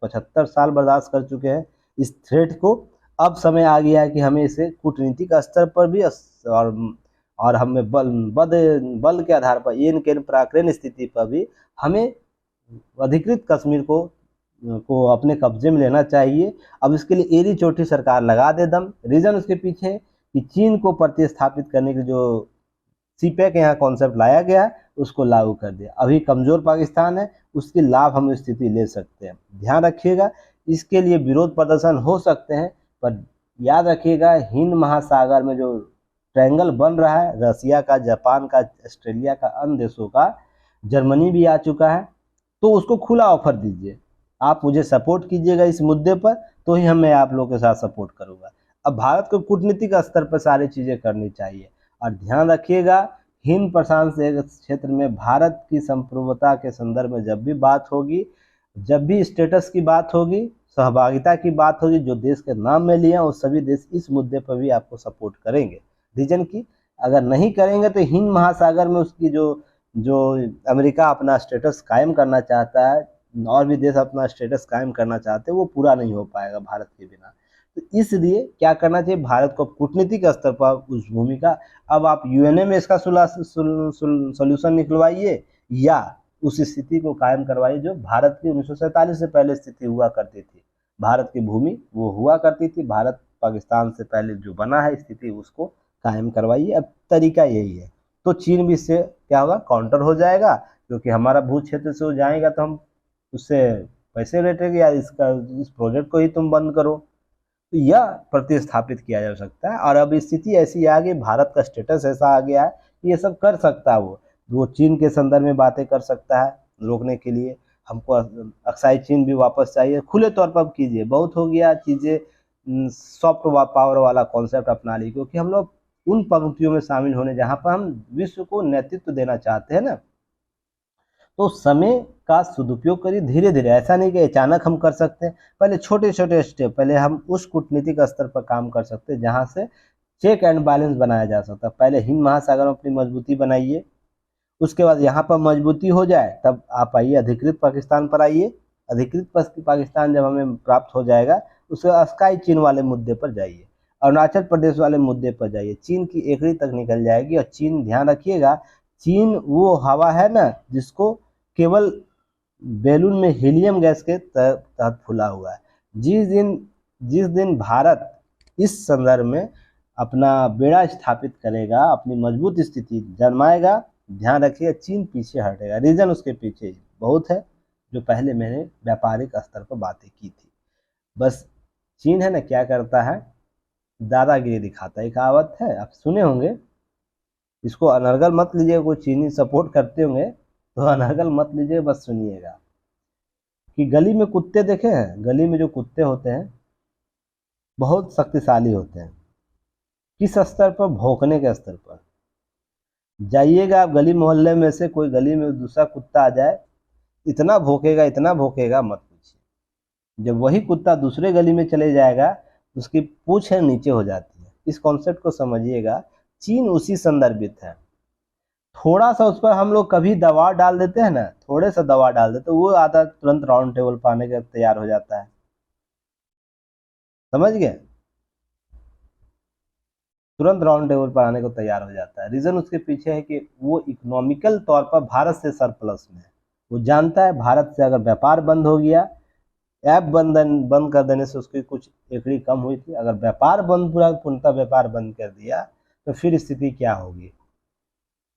[SPEAKER 1] 75 साल बर्दाश्त कर चुके हैं इस थ्रेट को। अब समय आ गया है कि हमें इसे कूटनीतिक स्तर पर भी और हमें बल के आधार पर एन के पराक्रम स्थिति पर भी हमें अधिकृत कश्मीर को अपने कब्जे में लेना चाहिए। अब इसके लिए एड़ी चोटी सरकार लगा दे दम। रीजन उसके पीछे कि चीन को प्रतिस्थापित करने की जो सीपैक यहाँ कॉन्सेप्ट लाया गया, उसको लागू कर दिया। अभी कमजोर पाकिस्तान है, उसकी लाभ हम स्थिति ले सकते हैं। ध्यान रखिएगा, इसके लिए विरोध प्रदर्शन हो सकते हैं, पर याद रखिएगा हिंद महासागर में जो ट्रायंगल बन रहा है, रसिया का, जापान का, ऑस्ट्रेलिया का, अन्य देशों का, जर्मनी भी आ चुका है, तो उसको खुला ऑफर दीजिए। आप मुझे सपोर्ट कीजिएगा इस मुद्दे पर, तो ही मैं आप लोगों के साथ सपोर्ट करूँगा। अब भारत को कूटनीतिक स्तर पर सारी चीज़ें करनी चाहिए। और ध्यान रखिएगा, हिंद प्रशांत क्षेत्र में भारत की संप्रभुता के संदर्भ में जब भी बात होगी, जब भी स्टेटस की बात होगी, सहभागिता की बात होगी, जो देश के नाम में लिया वो सभी देश इस मुद्दे पर भी आपको सपोर्ट करेंगे। रीजन की अगर नहीं करेंगे तो हिंद महासागर में उसकी जो जो अमेरिका अपना स्टेटस कायम करना चाहता है, और भी देश अपना स्टेटस कायम करना चाहते हैं, वो पूरा नहीं हो पाएगा भारत के बिना। तो इसलिए क्या करना चाहिए, भारत को कूटनीतिक स्तर पर उस भूमिका, अब आप यूएनए में इसका सोल्यूशन निकलवाइए, या उस स्थिति को कायम करवाइए जो भारत की 1947 से पहले स्थिति हुआ करती थी। भारत की भूमि वो हुआ करती थी, भारत पाकिस्तान से पहले जो बना है स्थिति, उसको कायम करवाइए। अब तरीका यही है, तो चीन भी इससे क्या होगा, काउंटर हो जाएगा, क्योंकि हमारा भू क्षेत्र से हो जाएगा तो हम उससे पैसे लेटेंगे, या इस प्रोजेक्ट को ही तुम बंद करो। तो यह प्रतिस्थापित किया जा सकता है। और अब स्थिति ऐसी आ गई, भारत का स्टेटस ऐसा आ गया है कि ये सब कर सकता है। वो चीन के संदर्भ में बातें कर सकता है रोकने के लिए। हमको अक्साई चीन भी वापस चाहिए, खुले तौर पर कीजिए, बहुत हो गया चीज़ें सॉफ्ट पावर वाला कॉन्सेप्ट अपना ली, क्योंकि हम लोग उन पंक्तियों में शामिल होने जहाँ पर हम विश्व को नेतृत्व देना चाहते हैं ना। तो समय का सदुपयोग करिए धीरे धीरे, ऐसा नहीं कि अचानक हम कर सकते हैं। पहले छोटे छोटे स्टेप, पहले हम उस कूटनीतिक स्तर पर काम कर सकते हैं जहाँ से चेक एंड बैलेंस बनाया जा सकता है। पहले हिंद महासागर में अपनी मजबूती बनाइए, उसके बाद यहाँ पर मजबूती हो जाए तब आप आइए अधिकृत पाकिस्तान पर आइए। अधिकृत पाकिस्तान जब हमें प्राप्त हो जाएगा, उसके बाद स्काई चीन वाले मुद्दे पर जाइए, अरुणाचल प्रदेश वाले मुद्दे पर जाइए, चीन की एकड़ी तक निकल जाएगी। और चीन, ध्यान रखिएगा, चीन वो हवा है ना जिसको केवल बैलून में हीलियम गैस के तहत फूला हुआ है। जिस दिन भारत इस संदर्भ में अपना बेड़ा स्थापित करेगा, अपनी मजबूत स्थिति जन्माएगा, ध्यान रखिए चीन पीछे हटेगा। रीजन उसके पीछे बहुत है जो पहले मैंने व्यापारिक स्तर पर बातें की थी। बस चीन है ना क्या करता है, दादागिरी दिखाता है। एक कहावत है, आप सुने होंगे, इसको अनर्गल मत लीजिएगा, कोई चीनी सपोर्ट करते होंगे तो अनर्गल मत लीजिए, बस सुनिएगा कि गली में कुत्ते देखे हैं, गली में जो कुत्ते होते हैं बहुत शक्तिशाली होते हैं। किस स्तर पर? भौंकने के स्तर पर। जाइएगा आप गली मोहल्ले में से, कोई गली में दूसरा कुत्ता आ जाए, इतना भौंकेगा, इतना भौंकेगा मत पूछिए। जब वही कुत्ता दूसरे गली में चले जाएगा, उसकी पूंछ है नीचे हो जाती है। इस कॉन्सेप्ट को समझिएगा। चीन उसी संदर्भित है। थोड़ा सा उस पर हम लोग कभी दबाव डाल देते हैं ना, थोड़े सा दबाव डाल देते, वो आता तुरंत राउंड टेबल पर आने के तैयार हो जाता है। समझ गए? तुरंत राउंड टेबल पर आने को तैयार हो जाता है। रीजन उसके पीछे है कि वो इकोनॉमिकल तौर पर भारत से सरप्लस में है। वो जानता है भारत से अगर व्यापार बंद हो गया, ऐप बंद कर देने से उसकी कुछ एकड़ी कम हुई थी, अगर व्यापार बंद, पूरा पूर्णतः व्यापार बंद कर दिया तो फिर स्थिति क्या होगी।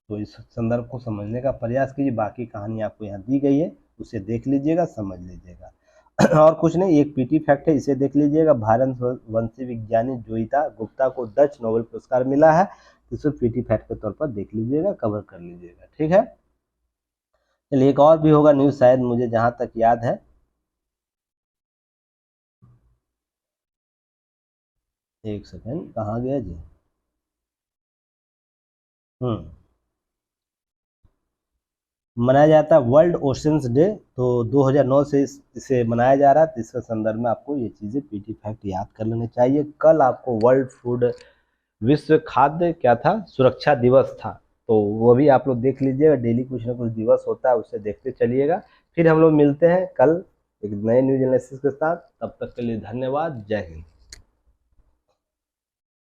[SPEAKER 1] तो इस संदर्भ को समझने का प्रयास कीजिए। बाकी कहानी आपको यहाँ दी गई है, उसे देख लीजिएगा, समझ लीजिएगा। और कुछ नहीं, एक पीटी फैक्ट है, इसे देख लीजिएगा। भारत वंशी विज्ञानी जोईता गुप्ता को डच नोबेल पुरस्कार मिला है। इसे पीटी फैक्ट के तौर पर देख लीजिएगा, कवर कर लीजिएगा। ठीक है, चलिए एक और भी होगा न्यूज़, शायद मुझे जहाँ तक याद है। एक सेकेंड, कहाँ गया जी? मनाया जाता है वर्ल्ड ओशंस डे, तो 2009 से इसे मनाया जा रहा है। तो इसके संदर्भ में आपको ये चीज़ें पीटी फैक्ट याद कर लेने चाहिए। कल आपको वर्ल्ड फूड, विश्व खाद्य क्या था, सुरक्षा दिवस था, तो वो भी आप लोग देख लीजिएगा। डेली कुछ ना कुछ दिवस होता है, उसे देखते चलिएगा। फिर हम लोग मिलते हैं कल एक नए न्यूज एनालिसिस के साथ। तब तक के लिए धन्यवाद। जय हिंद।